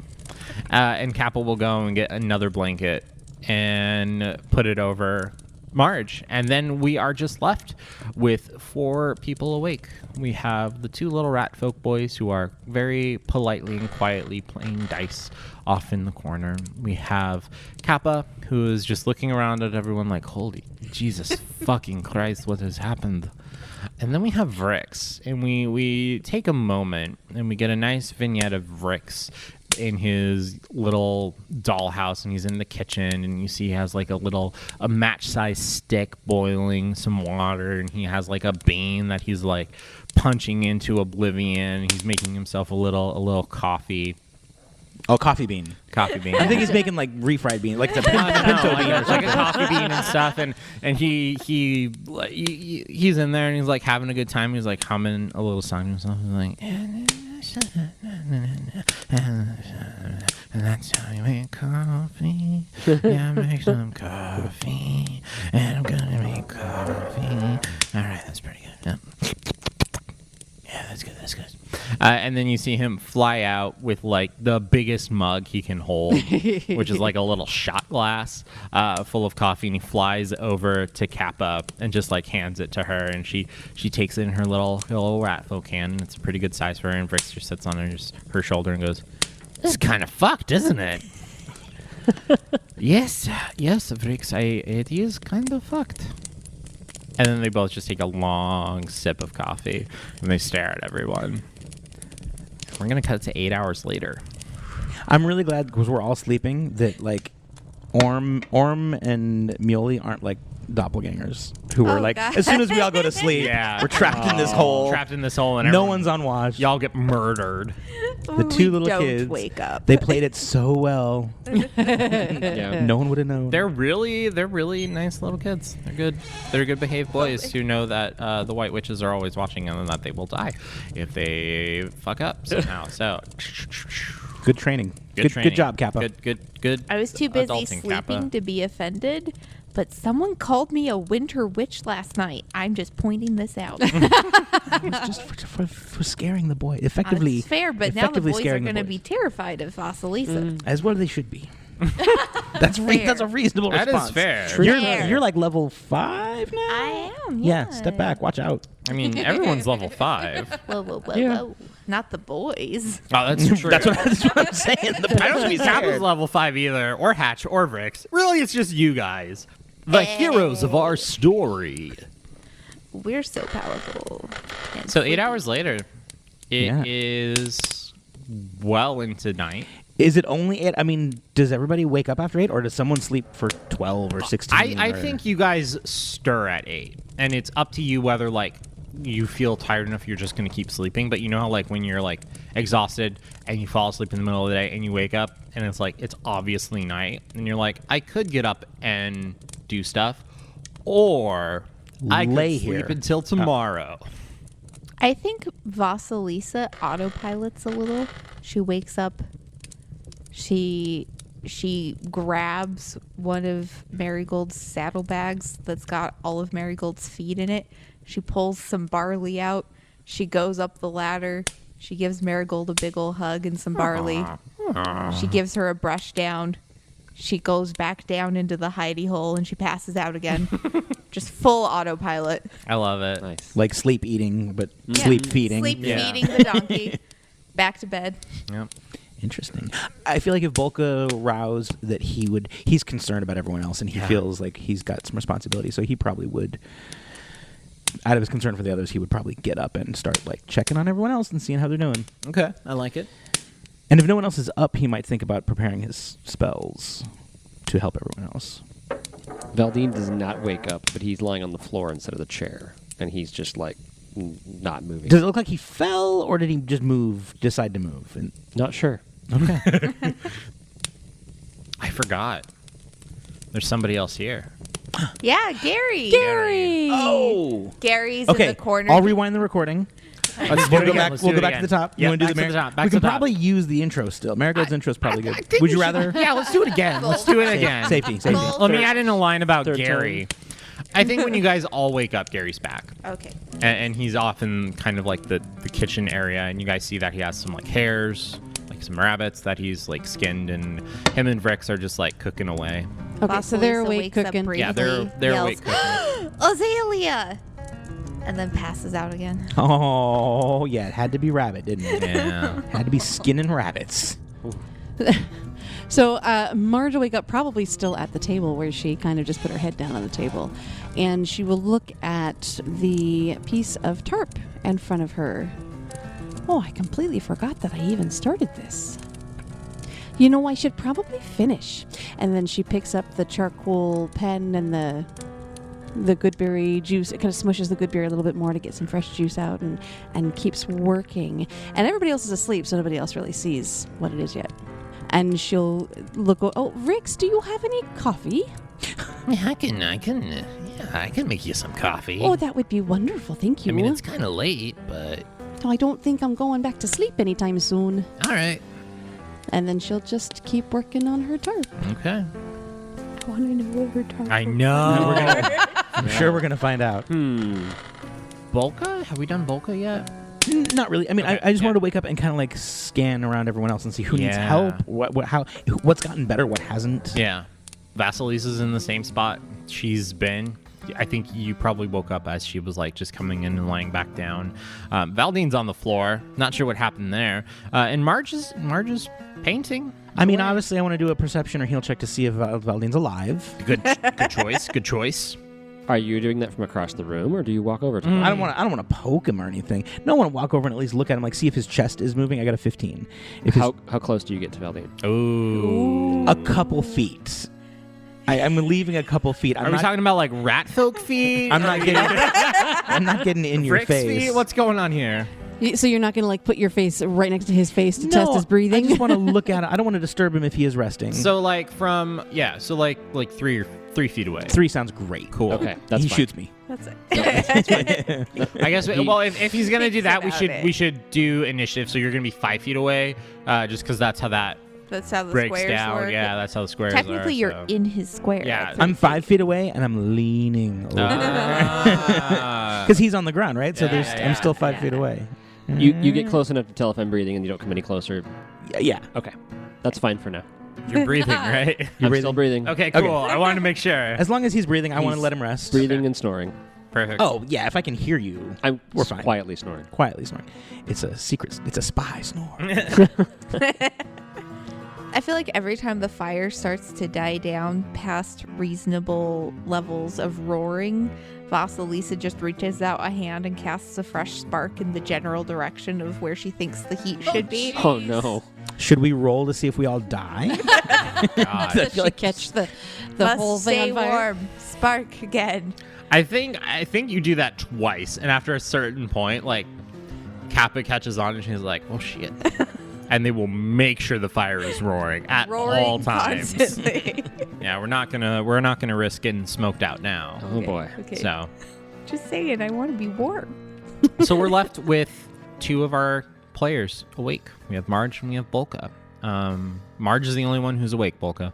And Kappa will go and get another blanket and put it over Marge. And then we are just left with 4 people awake. We have the 2 little Ratfolk boys who are very politely and quietly playing dice off in the corner. We have Kappa, who is just looking around at everyone like, holy Jesus fucking Christ, what has happened? And then we have Vrix, and we take a moment and we get a nice vignette of Vrix in his little dollhouse, and he's in the kitchen, and you see he has like a match-sized stick boiling some water, and he has like a bean that he's like punching into oblivion. He's making himself a little coffee. Oh, coffee bean. Coffee bean. I think he's making like refried bean, like it's a pinto bean or like something. a coffee bean and stuff, and he's in there and he's like having a good time. He's like humming a little song to himself. He's like, and that's how you make coffee. Yeah, make some coffee, and I'm gonna make coffee. All right, that's pretty good. Yeah, that's good. And then you see him fly out with like the biggest mug he can hold, which is like a little shot glass full of coffee. And he flies over to Kappa and just like hands it to her. And she takes it in her little Ratfolk hand. And it's a pretty good size for her. And Vrix just sits on her shoulder and goes, "This is kind of fucked, isn't it?" Yes, Vrix, it is kind of fucked. And then they both just take a long sip of coffee, and they stare at everyone. We're going to cut to 8 hours later. I'm really glad, because we're all sleeping, that like Orm and Muley aren't like doppelgangers who are like, God. as soon as we all go to sleep, Yeah. we're trapped in this hole. Trapped in this hole, and No everyone- one's on watch. Y'all get murdered. The 2 little don't kids, wake up. they played it so well. Yeah. No one would have known. They're really nice little kids. They're good. They're good behaved boys who know that the white witches are always watching them and that they will die if they fuck up somehow. So Good training. Good training. Good job, Kappa. Good. I was too busy adulting, sleeping Kappa. to be offended, but someone called me a winter witch last night. I'm just pointing this out. It's just for scaring the boy. Effectively. It's fair, but now the effectively boys are scaring the going to boys. be terrified of Vasilisa. As well they should be. That's a reasonable That response. is fair. Fair. You're like level 5 now. I am, Yeah, step back. Watch out. I mean, everyone's level 5. Whoa. Yeah. Not the boys. Oh, that's true. That's what I'm saying. I don't think Kappa's level 5 either, or Hatch, or Vrix. Really, it's just you guys. The heroes of our story. We're so powerful. and So 8 sleepy. hours later, it is well into night. Is it only 8? I mean, does everybody wake up after 8, or does someone sleep for 12 or 16? I or- think you guys stir at 8, and it's up to you whether like you feel tired enough you're just gonna keep sleeping. But you know how like when you're like exhausted and you fall asleep in the middle of the day and you wake up and it's like it's obviously night and you're like, I could get up and do stuff, or I could Lay sleep here. until tomorrow. I think Vasilisa autopilots a little. She wakes up She grabs one of Marigold's saddlebags that's got all of Marigold's feet in it. She pulls some barley out. She goes up the ladder. She gives Marigold a big ol' hug and some barley. She gives her a brush down. She goes back down into the hidey hole and she passes out again. Just full autopilot. I love it. Nice. Like sleep eating, but sleep feeding. Sleep Yeah. feeding the donkey. Back to bed. Yep. Interesting. I feel like if Bolka roused that he's concerned about everyone else and he feels like he's got some responsibility, so he probably would, out of his concern for the others, he would probably get up and start like checking on everyone else and seeing how they're doing. Okay, I like it. And if no one else is up, he might think about preparing his spells to help everyone else. Valdeen does not wake up, but he's lying on the floor instead of the chair, and he's just like not moving. Does it look like he fell, or did he just decide to move? And Not sure. okay. I forgot. There's somebody else here. Yeah, Gary. Gary. Oh. Gary's Okay. in the corner. I'll rewind the recording. Let's We'll go back to the top. Yeah, You want to back do to the top. Back we to can the top. probably use the intro still. Marigold's intro is probably I good. think Would we you should- rather? Yeah, let's do it again. Let's do it again. Safety. Let me add in a line about Third Gary. I think when you guys all wake up, Gary's back. Okay. And he's off in kind of like the kitchen area, and you guys see that he has some like hares, like some rabbits that he's like skinned, and him and Vrix are just like cooking away. Okay, so they're Vasilisa awake wakes up cooking. briefly, Yeah, they're yells, awake cooking. Azalea! And then passes out again. Oh, yeah. It had to be rabbit, didn't it? Yeah. Had to be skinning rabbits. So Marge will wake up probably still at the table where she kind of just put her head down on the table. And she will look at the piece of tarp in front of her. Oh, I completely forgot that I even started this. You know, I should probably finish. And then she picks up the charcoal pen and the goodberry juice. It kind of smushes the goodberry a little bit more to get some fresh juice out and keeps working. And everybody else is asleep, so nobody else really sees what it is yet. And she'll look, oh, Rix, do you have any coffee? I can make you some coffee. Oh, that would be wonderful. Thank you. I mean, it's kind of late, but I don't think I'm going back to sleep anytime soon. all right. And then she'll just keep working on her tarp. Okay. I want to know what her tarp I know. I'm sure we're going to find out. Bolka? Have we done Bolka yet? Not really. I mean, Okay, I just yeah. wanted to wake up and kind of like scan around everyone else and see who needs Yeah. help, what's gotten better, what hasn't. Yeah. Vasilisa's in the same spot she's been. I think you probably woke up as she was like just coming in and lying back down. Valdeen's on the floor. Not sure what happened there. And Marge is painting. I mean, obviously, I want to do a perception or heal check to see if Valdeen's alive. Good choice. Good choice. Are you doing that from across the room, or do you walk over to him? I don't want to poke him or anything. No, I want to walk over and at least look at him, like see if his chest is moving. I got a 15. If his, How close do you get to Valdeen? Ooh. a couple feet. I'm leaving a couple feet. Are we talking about like Ratfolk feet? I'm not getting. I'm not getting in your Brick's face. feet? What's going on here? So you're not going to like put your face right next to his face to No, test his breathing? I just want to look at it. I don't want to disturb him if he is resting. So like from so like 3 feet away. 3 sounds great. Cool. Okay, that's he fine. shoots me. That's it. I guess. Well, if he's gonna do that, Thinks about we it. should do initiative. So you're gonna be 5 feet away, just because that's how that That's how the breaks squares down. work. Yeah, that's how the squares Technically, are. you're so. in his square. Yeah. That's I'm it. 5 feet away and I'm leaning over Ah. because he's on the ground, right? So Yeah, there's yeah, I'm still yeah. 5 feet away. You get close enough to tell if I'm breathing, and you don't come any closer. Yeah. Okay, that's fine for now. You're breathing, right? I'm still breathing. Okay, cool. Okay. I wanted to make sure. As long as he's breathing, I want to He's let him rest. Breathing and snoring. Perfect. Oh yeah, if I can hear you I'm We're fine. quietly snoring. quietly snoring, it's a secret. It's a spy snore. I feel like every time the fire starts to die down past reasonable levels of roaring, Vasilisa just reaches out a hand and casts a fresh spark in the general direction of where she thinks the heat should be. Oh no! Should we roll to see if we all die? God. Does she catch the Must whole stay thing on fire? warm. Spark again. I think you do that twice, and after a certain point, like Kappa catches on, and she's like, "Oh shit." And they will make sure the fire is roaring at Roaring all times. constantly. Yeah, we're not gonna risk getting smoked out now. Oh boy! Okay. So Just saying, I want to be warm. we're left with 2 of our players awake. We have Marge and we have Bolka. Marge is the only one who's awake, Bolka.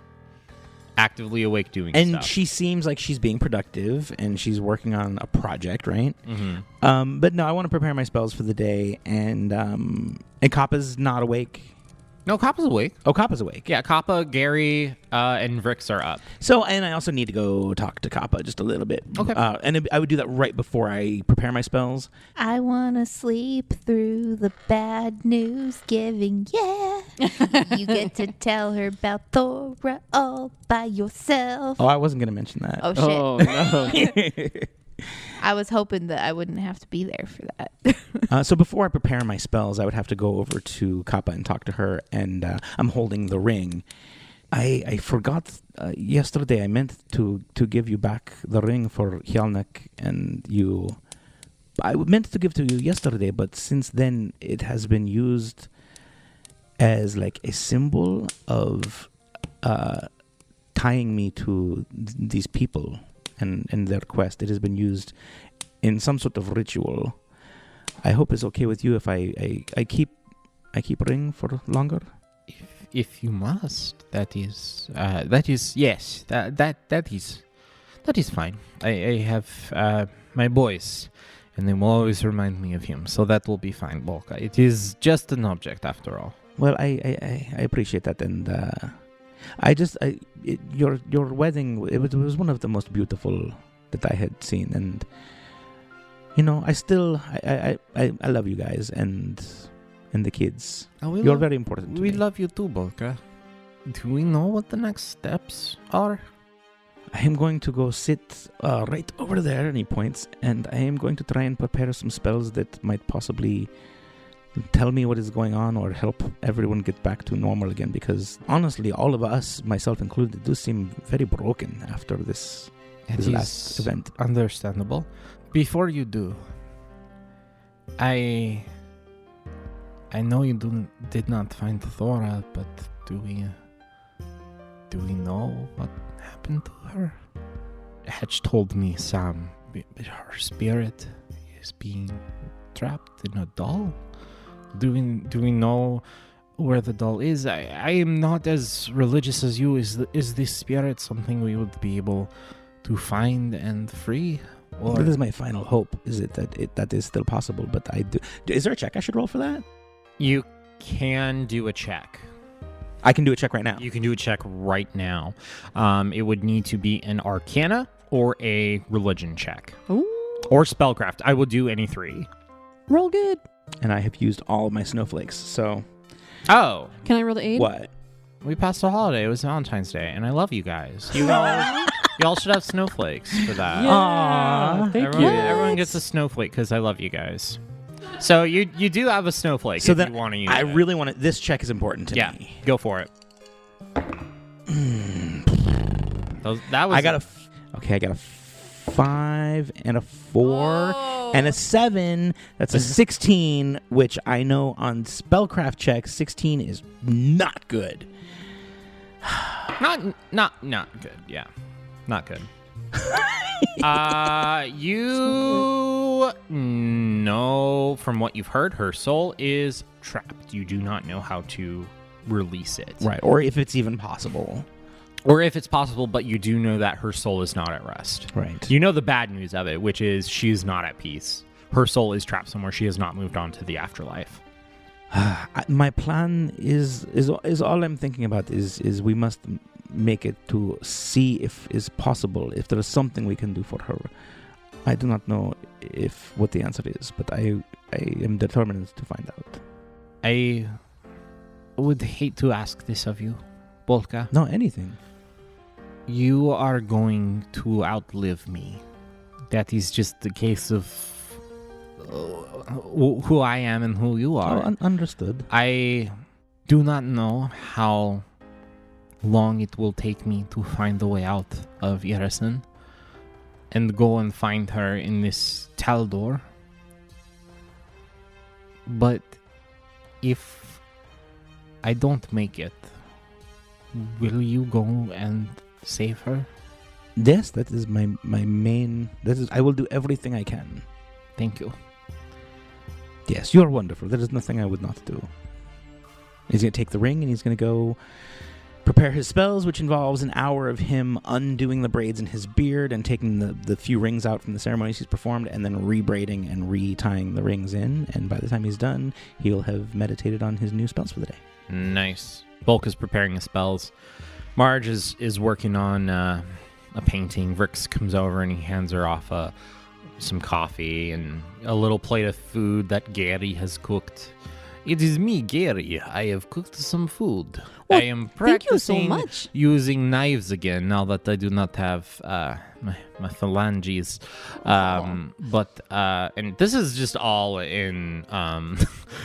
Actively awake doing And stuff. she seems like she's being productive and she's working on a project, right? Mm-hmm. But no, I want to prepare my spells for the day, and Kappa's not awake. No, Kappa's awake. Oh, Kappa's awake. Yeah, Kappa, Gary, and Vrix are up. So, and I also need to go talk to Kappa just a little bit. Okay. And I would do that right before I prepare my spells. I want to sleep through the bad news giving, yeah. You get to tell her about Thora all by yourself. Oh, I wasn't going to mention that. Oh, shit. Oh no. I was hoping that I wouldn't have to be there for that. So before I prepare my spells, I would have to go over to Kappa and talk to her, and I'm holding the ring. I forgot yesterday. I meant to give you back the ring for Hjalnek, and you. I meant to give to you yesterday, but since then it has been used as like a symbol of tying me to these people and their quest. It has been used in some sort of ritual. I hope it's okay with you if I keep ring for longer. If you must, that is yes, that is fine. I have my boys, and they will always remind me of him, so that will be fine, Bolka. It is just an object after all. Well, I appreciate that, and your wedding, it was one of the most beautiful that I had seen, and you know, I love you guys and the kids. You're very important to We me. love you too, Bolka. Do we know what the next steps are? I am going to go sit right over there, and he points, and I am going to try and prepare some spells that might possibly tell me what is going on or help everyone get back to normal again, because honestly, all of us, myself included, do seem very broken after this last event. Understandable. Before you do, I know you did not find Thora, but do we know what happened to her? Hedge told me some. Her spirit is being trapped in a doll. Do we know where the doll is? I am not as religious as you. Is this spirit something we would be able to find and free? Or That is my final hope. Is it that is still possible? But I do. Is there a check I should roll for that? you can do a check. I can do a check right now. You can do a check right now. It would need to be an Arcana or a Religion check. Ooh. Or Spellcraft. I will do any three. Roll good. And I have used all of my snowflakes. So Oh, Can I roll the 8? what? we passed the holiday. It was Valentine's Day, and I love you guys. You all should have snowflakes for that. Yeah. Aw. Thank Everyone you. gets a snowflake because I love you guys. So you do have a snowflake So if then you want to use I it. really want to. This check is important to Yeah, me. go for it. That was I got a 5 and a 4 and a 7. That's a 16, which I know on spellcraft checks, 16 is not good. not good. Yeah, not good. You know from what you've heard, her soul is trapped. You do not know how to release it. Right, or if it's even possible. Or if it's possible, but you do know that her soul is not at rest. Right. You know the bad news of it, which is she is not at peace. Her soul is trapped somewhere. She has not moved on to the afterlife. My plan is all I'm thinking about is we must make it to see if is possible, if there is something we can do for her. I do not know what the answer is, but I am determined to find out. I would hate to ask this of you, Bolka. No, anything. You are going to outlive me. That is just the case of who I am and who you are. Understood. I do not know how long it will take me to find the way out of Irison and go and find her in this Taldor. But if I don't make it, will you go and save her? Yes, that is my main. I will do everything I can. Thank you. Yes, you are wonderful. There is nothing I would not do. He's going to take the ring and he's going to go prepare his spells, which involves an hour of him undoing the braids in his beard and taking the few rings out from the ceremonies he's performed and then rebraiding and retying the rings in. And by the time he's done, he'll have meditated on his new spells for the day. Nice. Bolka's preparing the spells. Marge is working on a painting. Vrix comes over and he hands her off some coffee and a little plate of food that Gary has cooked. It is me, Gary. I have cooked some food. Well, I am practicing thank you so much. using knives again now that I do not have my phalanges. And this is just all in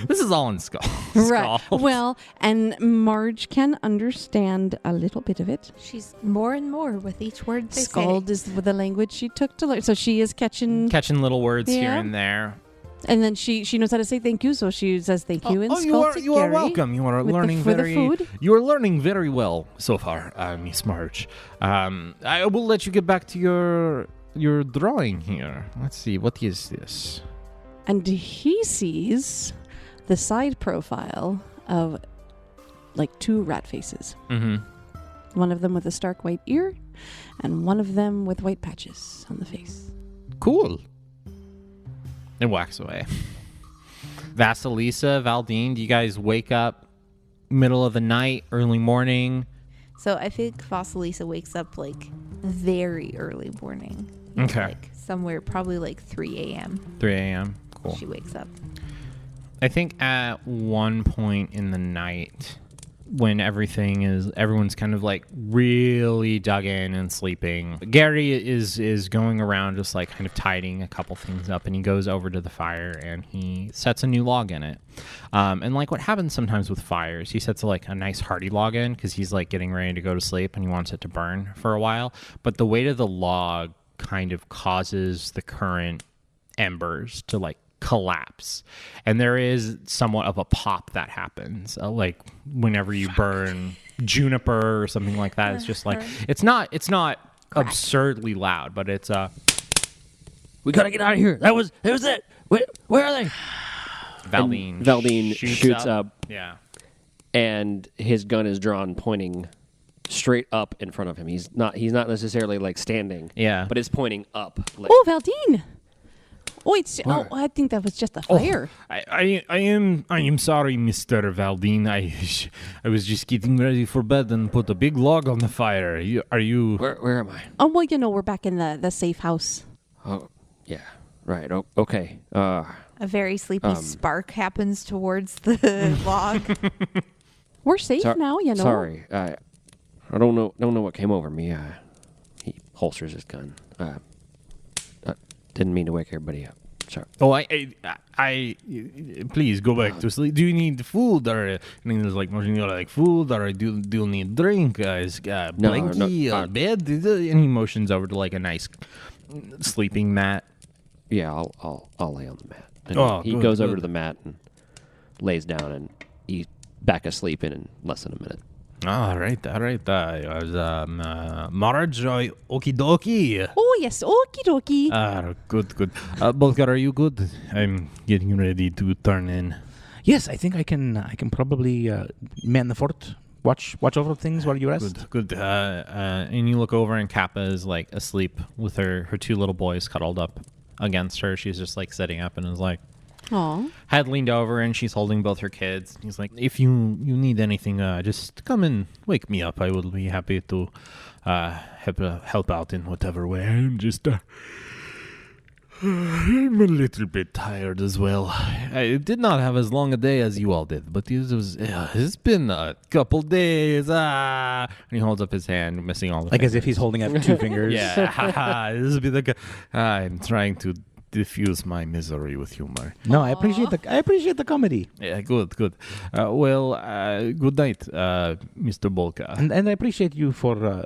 this is all in Skull. Right. Well, and Marge can understand a little bit of it. She's more and more with each word they Scald say. is the language she took to learn. So she is catching little words here Yeah. and there. And then she knows how to say thank you, so she says thank you in you are Gary welcome. You are with learning for very. the food. You are learning very well so far, Miss Marge. I will let you get back to your drawing here. Let's see, what is this? And he sees the side profile of like two rat faces. Mm-hmm. One of them with a stark white ear, and one of them with white patches on the face. Cool. And walks away. Vasilisa, Valdeen, do you guys wake up middle of the night, early morning? So I think Vasilisa wakes up like very early morning. Okay. Like somewhere probably like 3 a.m. 3 a.m. Cool. She wakes up. I think at one point in the night, when everyone's kind of like really dug in and sleeping, Gary is going around just like kind of tidying a couple things up, and he goes over to the fire and he sets a new log in it. And like what happens sometimes with fires, he sets like a nice hearty log in because he's like getting ready to go to sleep and he wants it to burn for a while. But the weight of the log kind of causes the current embers to like collapse, and there is somewhat of a pop that happens like whenever you burn juniper or something like that. It's just like it's not absurdly loud, but it's We gotta get out of here. That was it. Where are they? Valdeen shoots up. Yeah. And his gun is drawn, pointing straight up in front of him. He's not necessarily like standing. Yeah. But it's pointing up. Like, Oh, Valdeen! Oh, I think that was just a fire. I am sorry, Mr. Valdeen. I was just getting ready for bed and put a big log on the fire. Are you? Where am I? Oh, well, we're back in the safe house. Oh, yeah. Right. Okay. A very sleepy spark happens towards the log. We're safe now, Sorry. I don't know what came over me. He holsters his gun. Didn't mean to wake everybody up. Sorry. Oh, I please go back to sleep. Do you need food, or and he's like, food, or do you need drink? Blankie, bed? And he motions over to like a nice sleeping mat. Yeah, I'll lay on the mat. And he goes over to the mat and lays down, and he's back asleep in less than a minute. All right. Marge, okie dokie. Oh, yes, okie dokie. Good. Bolka, are you good? I'm getting ready to turn in. Yes, I think I can probably man the fort, watch over things while you rest. Good. And you look over and Kappa is like asleep with her two little boys cuddled up against her. She's just like sitting up and is like, Aw. had leaned over and she's holding both her kids. He's like, if you need anything, just come and wake me up. I will be happy to help out in whatever way. I'm just I'm a little bit tired as well. I did not have as long a day as you all did, but it's been a couple days. And he holds up his hand, missing all the Like fingers. as if he's holding up two fingers. Yeah, this will be the. I'm trying to diffuse my misery with humor. No, I appreciate the comedy. Yeah, good. Good night, Mr. Bolka. And I appreciate you for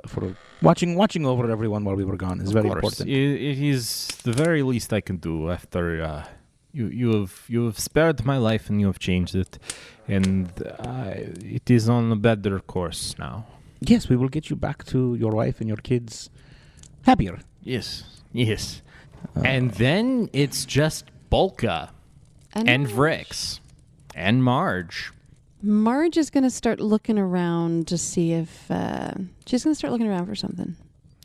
watching over everyone while we were gone. It's very important. It is the very least I can do after you have spared my life and you have changed it, and it is on a better course now. Yes, we will get you back to your wife and your kids happier. Yes. And then it's just Bolka and Vrix and Marge Marge is going to start looking around to see if she's going to start looking around for something.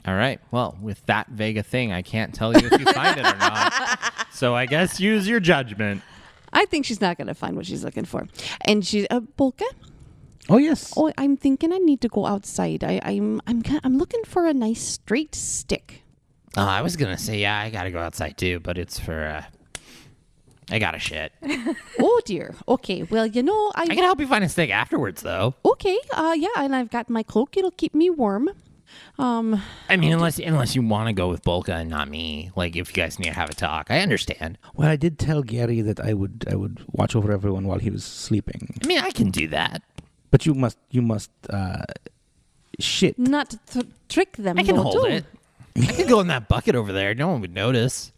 All right. Well, with that vague a thing, I can't tell you if you find it or not. So I guess use your judgment. I think she's not going to find what she's looking for. And she's Bolka. Oh yes. Oh, I'm thinking I need to go outside. I'm looking for a nice straight stick. I was gonna say yeah, I gotta go outside too, but it's for I gotta shit. Oh dear. Okay. Well, I can help you find a stick afterwards, though. Okay. Yeah, and I've got my cloak. It'll keep me warm. I mean, unless you want to go with Bolka and not me, like if you guys need to have a talk, I understand. Well, I did tell Gary that I would watch over everyone while he was sleeping. I mean, I can do that. But you must shit. Not to trick them. I can though, hold too. it. I can go in that bucket over there. No one would notice.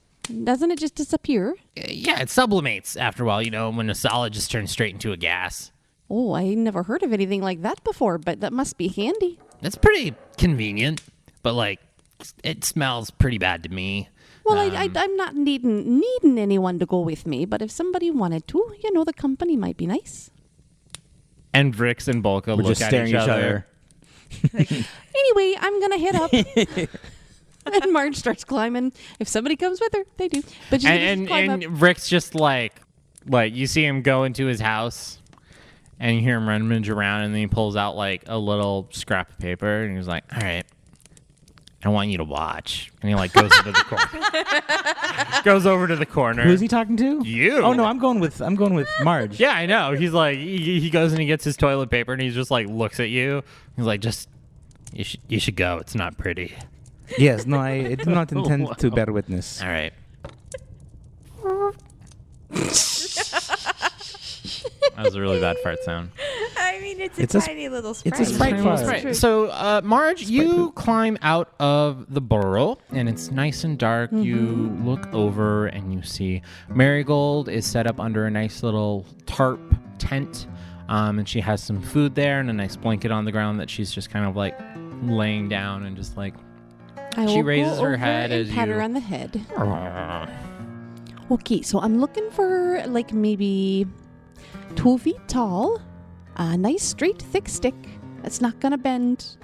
Doesn't it just disappear? Yeah, it sublimates after a while, when a solid just turns straight into a gas. Oh, I never heard of anything like that before, but that must be handy. That's pretty convenient, but, it smells pretty bad to me. Well, I'm not needing anyone to go with me, but if somebody wanted to, the company might be nice. And Vrix and Bolka We're look just at staring each other. Anyway, I'm going to head up. And Marge starts climbing. If somebody comes with her, they do. But she and Vrix just like you see him go into his house, and you hear him rummage around, and then he pulls out a little scrap of paper, and he's like, "All right, I want you to watch." And he goes into the corner. Goes over to the corner. Who's he talking to? You. Oh no, I'm going with Marge. Yeah, I know. He's he goes and he gets his toilet paper, and he just looks at you. He's like, "Just you should go. It's not pretty." Yes, no, I do not intend to bear witness. All right. That was a really bad fart sound. I mean, it's a tiny little sprite. It's a sprite fart. Right. So, Marge, you climb out of the burrow, and it's nice and dark. Mm-hmm. You look over, and you see Marigold is set up under a nice little tarp tent, and she has some food there and a nice blanket on the ground that she's just kind of laying down and just she raises her head as pat her on the head. Okay, so I'm looking for maybe 2 feet tall, a nice straight thick stick that's not gonna bend.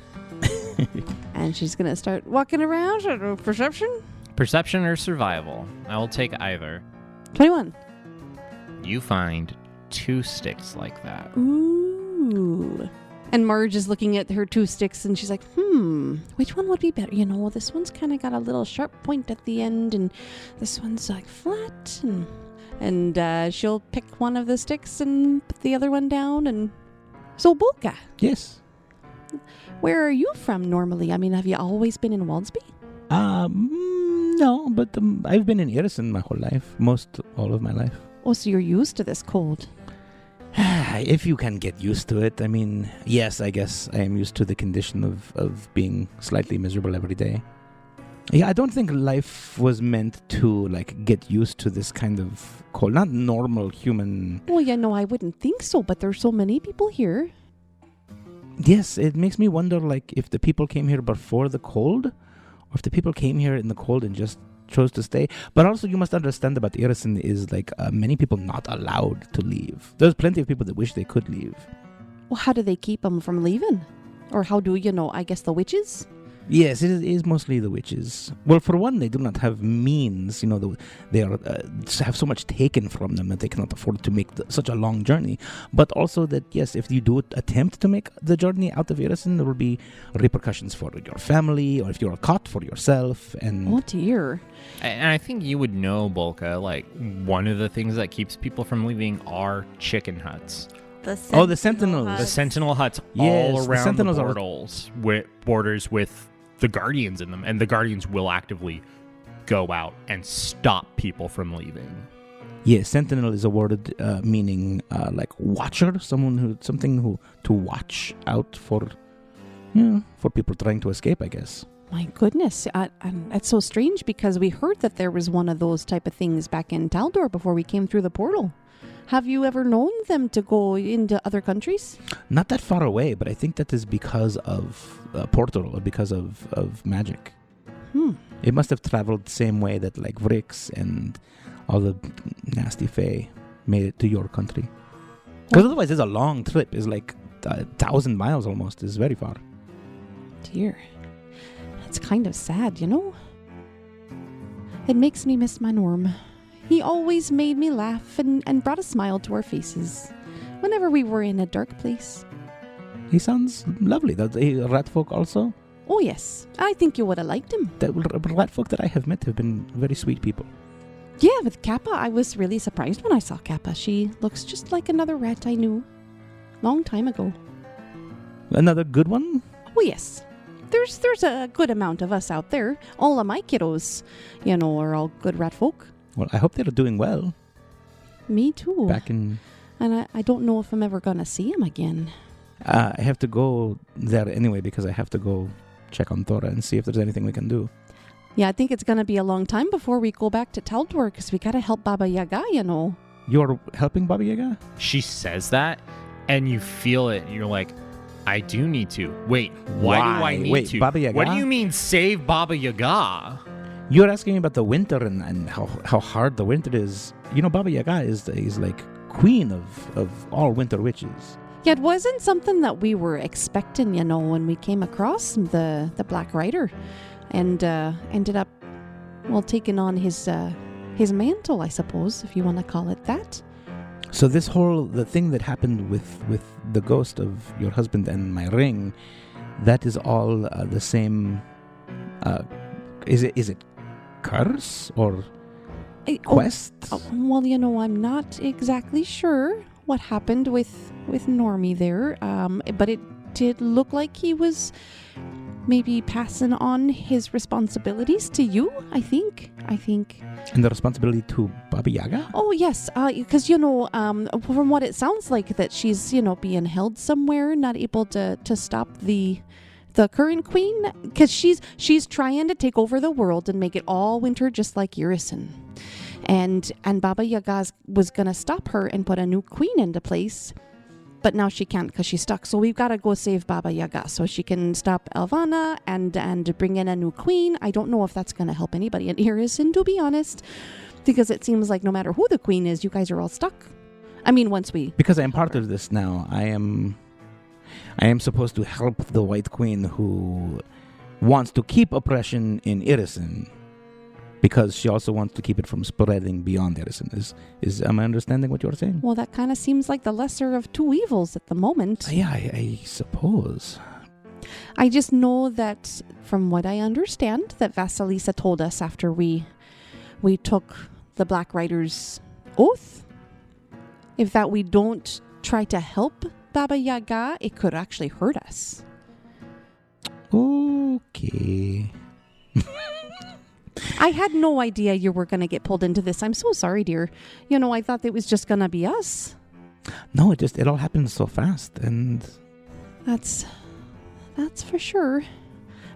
And she's gonna start walking around. Perception? Perception or survival? I will take either. 21. You find 2 sticks like that. Ooh. And Marge is looking at her 2 sticks, and she's like, which one would be better? This one's kind of got a little sharp point at the end, and this one's flat. And she'll pick one of the sticks and put the other one down. And so, Bolka. Yes. Where are you from normally? I mean, have you always been in Waldsby? No, but I've been in Irison my whole life, all of my life. Oh, so you're used to this cold. If you can get used to it. I mean, yes, I guess I am used to the condition of being slightly miserable every day. Yeah, I don't think life was meant to get used to this kind of cold. Not normal human. Well, yeah, no, I wouldn't think so, but there's so many people here. Yes, it makes me wonder if the people came here before the cold, or if the people came here in the cold and just chose to stay. But also you must understand about Irison is many people not allowed to leave. There's plenty of people that wish they could leave. Well, how do they keep them from leaving? Or how do, I guess the witches? Yes, it is mostly the witches. Well, for one, they do not have means. They have so much taken from them that they cannot afford to make such a long journey. But also that, yes, if you do attempt to make the journey out of Irison, there will be repercussions for your family, or if you are caught, for yourself. And oh, dear. And I think you would know, Bolka, one of the things that keeps people from leaving are chicken huts. The sentinels. The sentinel huts yes, all around the borders with the guardians in them, and the guardians will actively go out and stop people from leaving. Yes, sentinel is a word meaning watcher, something who to watch out for people trying to escape, I guess. My goodness, that's so strange because we heard that there was one of those type of things back in Taldor before we came through the portal. Have you ever known them to go into other countries? Not that far away, but I think that is because of portal, or because of magic. It must have traveled the same way that Vrix and all the nasty fae made it to your country. Because otherwise, it's a long trip. It's like 1,000 miles almost. It's very far. Dear. It's kind of sad, you know? It makes me miss my Norm. He always made me laugh and brought a smile to our faces whenever we were in a dark place. He sounds lovely. The Ratfolk also? Oh, yes. I think you would have liked him. The Ratfolk that I have met have been very sweet people. Yeah, with Kappa, I was really surprised when I saw Kappa. She looks just like another rat I knew. Long time ago. Another good one? Oh, yes. There's a good amount of us out there. All of my kiddos, are all good rat folk. Well, I hope they're doing well. Me too. Back in... And I don't know if I'm ever going to see him again. I have to go there anyway because I have to go check on Thora and see if there's anything we can do. Yeah, I think it's going to be a long time before we go back to Taldor because we got to help Baba Yaga, You're helping Baba Yaga? She says that, and you feel it, and you're like, I do need to. Wait, why do I need to? Baba Yaga? What do you mean save Baba Yaga? You're asking about the winter and how hard the winter is. Baba Yaga is like queen of all winter witches. Yeah, it wasn't something that we were expecting, when we came across the Black Rider and ended up, taking on his mantle, I suppose, if you want to call it that. So the thing that happened with the ghost of your husband and my ring, that is all the same. Is it curse or quest? I'm not exactly sure what happened with Normie there, but it did look like he was maybe passing on his responsibilities to you, I think. And the responsibility to Baba Yaga? Oh, yes, because, from what it sounds like that she's, being held somewhere, not able to stop the current queen, because she's trying to take over the world and make it all winter just like Gunderson. And Baba Yaga was going to stop her and put a new queen into place. But now she can't because she's stuck. So we've got to go save Baba Yaga so she can stop Elvana and bring in a new queen. I don't know if that's going to help anybody in Gunderson, to be honest, because it seems like no matter who the queen is, you guys are all stuck. I mean, once we... Because I'm part of this now. I am supposed to help the White Queen who wants to keep oppression in Gunderson because she also wants to keep it from spreading beyond Gunderson. Am I understanding what you're saying? Well, that kind of seems like the lesser of two evils at the moment. Yeah, I suppose. I just know that, from what I understand, that Vasilisa told us after we took the Black Rider's oath, if that we don't try to help Baba Yaga, it could actually hurt us. Okay. I had no idea you were going to get pulled into this. I'm so sorry, dear. I thought it was just going to be us. No, it all happened so fast, and... That's for sure.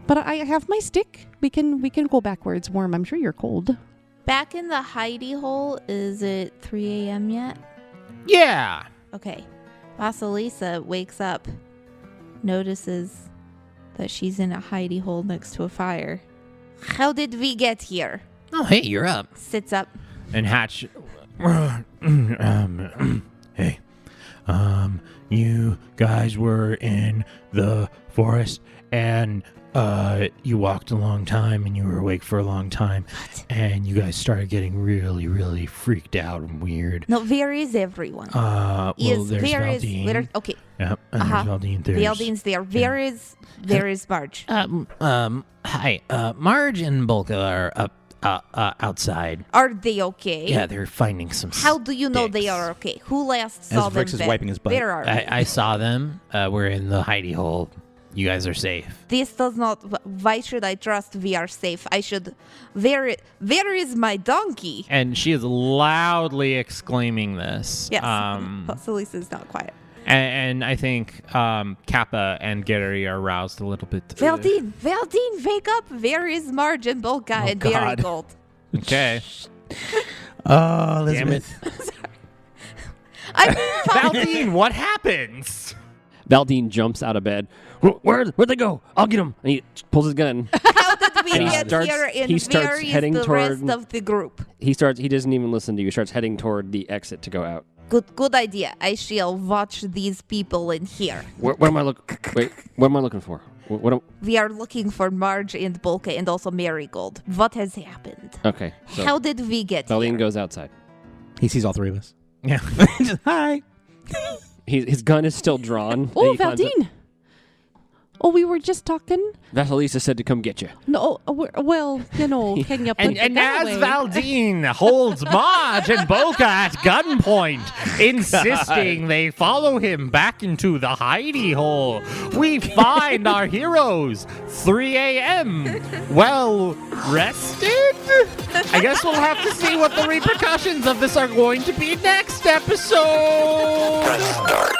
But I have my stick. We can go backwards, Worm. I'm sure you're cold. Back in the hidey hole, is it 3 a.m. yet? Yeah. Okay. Vasilisa wakes up, notices that she's in a hidey hole next to a fire. How did we get here? Oh, hey, you're up. Sits up. And Hatch... hey. You guys were in the forest and you walked a long time and you were awake for a long time. What? And you guys started getting really, really freaked out and weird. No, where is everyone? Well, there's Valdeen. Okay. Yep, and there's Valdeen. Valdeen's there. Where is Marge? Hi. Marge and Bolka are outside. Are they okay? Yeah, they're finding some How do you know sticks. they are okay? Who last saw them? Vrix is wiping his butt. Where are they? I saw them. We're in the hidey hole. You guys are safe. This does not... Why should I trust we are safe? I should... Where is my donkey? And she is loudly exclaiming this. Yes. Vasilisa's not quiet. And I think Kappa and Gary are roused a little bit. Valdeen, wake up! Where is Marge and Bolka and God. Marigold? Okay. Oh, Damn it. Valdeen, what happens? Valdeen jumps out of bed. Where'd they go? I'll get them. And he pulls his gun. How did we And he get starts- here? And he starts where is heading the toward- rest of the group? He doesn't even listen to you. He starts heading toward the exit to go out. Good idea. I shall watch these people in here. What am I looking for? We are looking for Marge and Bolka and also Marigold. What has happened? Okay. So How did we get Valdeen here? goes outside. He sees all three of us. Yeah. Just, hi. His gun is still drawn. Oh, Valdeen. Oh, we were just talking. Vasilisa said to come get you. No, well, can you put And it that as way? Valdeen holds Marge and Bolka at gunpoint, insisting they follow him back into the hidey hole, we find our heroes 3 a.m. well rested? I guess we'll have to see what the repercussions of this are going to be next episode. Press start.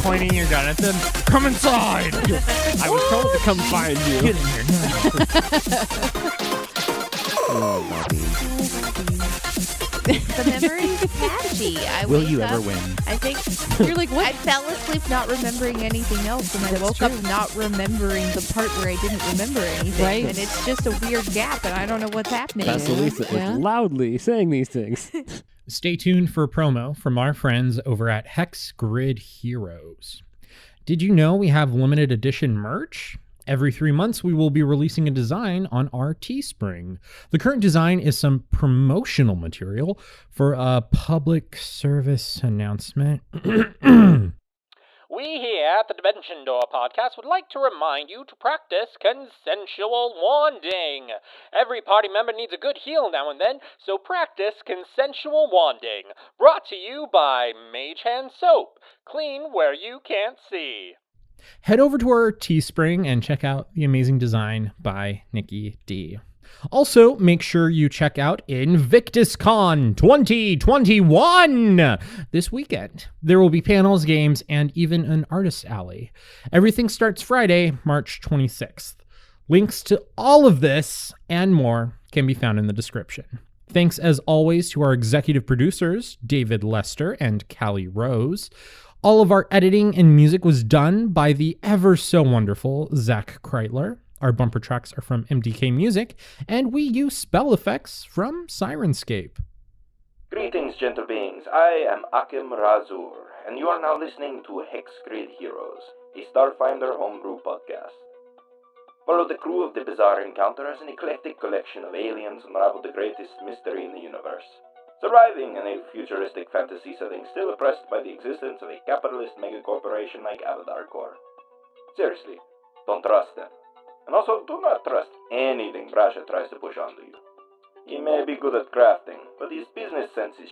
Pointing your gun at them. Come inside! I was told to come find you. Get in here now. The memory's patchy. Will you ever win? I think You're like, what? I fell asleep not remembering anything else, and I woke up not remembering the part where I didn't remember anything. Right. And it's just a weird gap, and I don't know what's happening. Vasilisa Yeah. is loudly saying these things. Stay tuned for a promo from our friends over at Hex Grid Heroes. Did you know we have limited edition merch? Every 3 months, we will be releasing a design on our Teespring. The current design is some promotional material for a public service announcement. We here at the Dimension Door podcast would like to remind you to practice consensual wanding. Every party member needs a good heal now and then, so practice consensual wanding. Brought to you by Mage Hand Soap. Clean where you can't see. Head over to our Teespring and check out the amazing design by Nikki D. Also, make sure you check out InvictusCon 2021 this weekend. There will be panels, games, and even an artist alley. Everything starts Friday, March 26th. Links to all of this and more can be found in the description. Thanks as always to our executive producers, David Lester and Callie Rose. All of our editing and music was done by the ever so wonderful Zac Kreitler. Our bumper tracks are from MDK Music, and we use spell effects from Syrinscape. Greetings, gentle beings. I am Akim Razur, and you are now listening to Hex Grid Heroes, a Starfinder homebrew podcast. Follow the crew of the Bizarre Encounter as an eclectic collection of aliens unravel the greatest mystery in the universe, surviving in a futuristic fantasy setting still oppressed by the existence of a capitalist megacorporation like Avadar Corp. Seriously, don't trust them. And also, do not trust anything Brasha tries to push onto you. He may be good at crafting, but his business sense is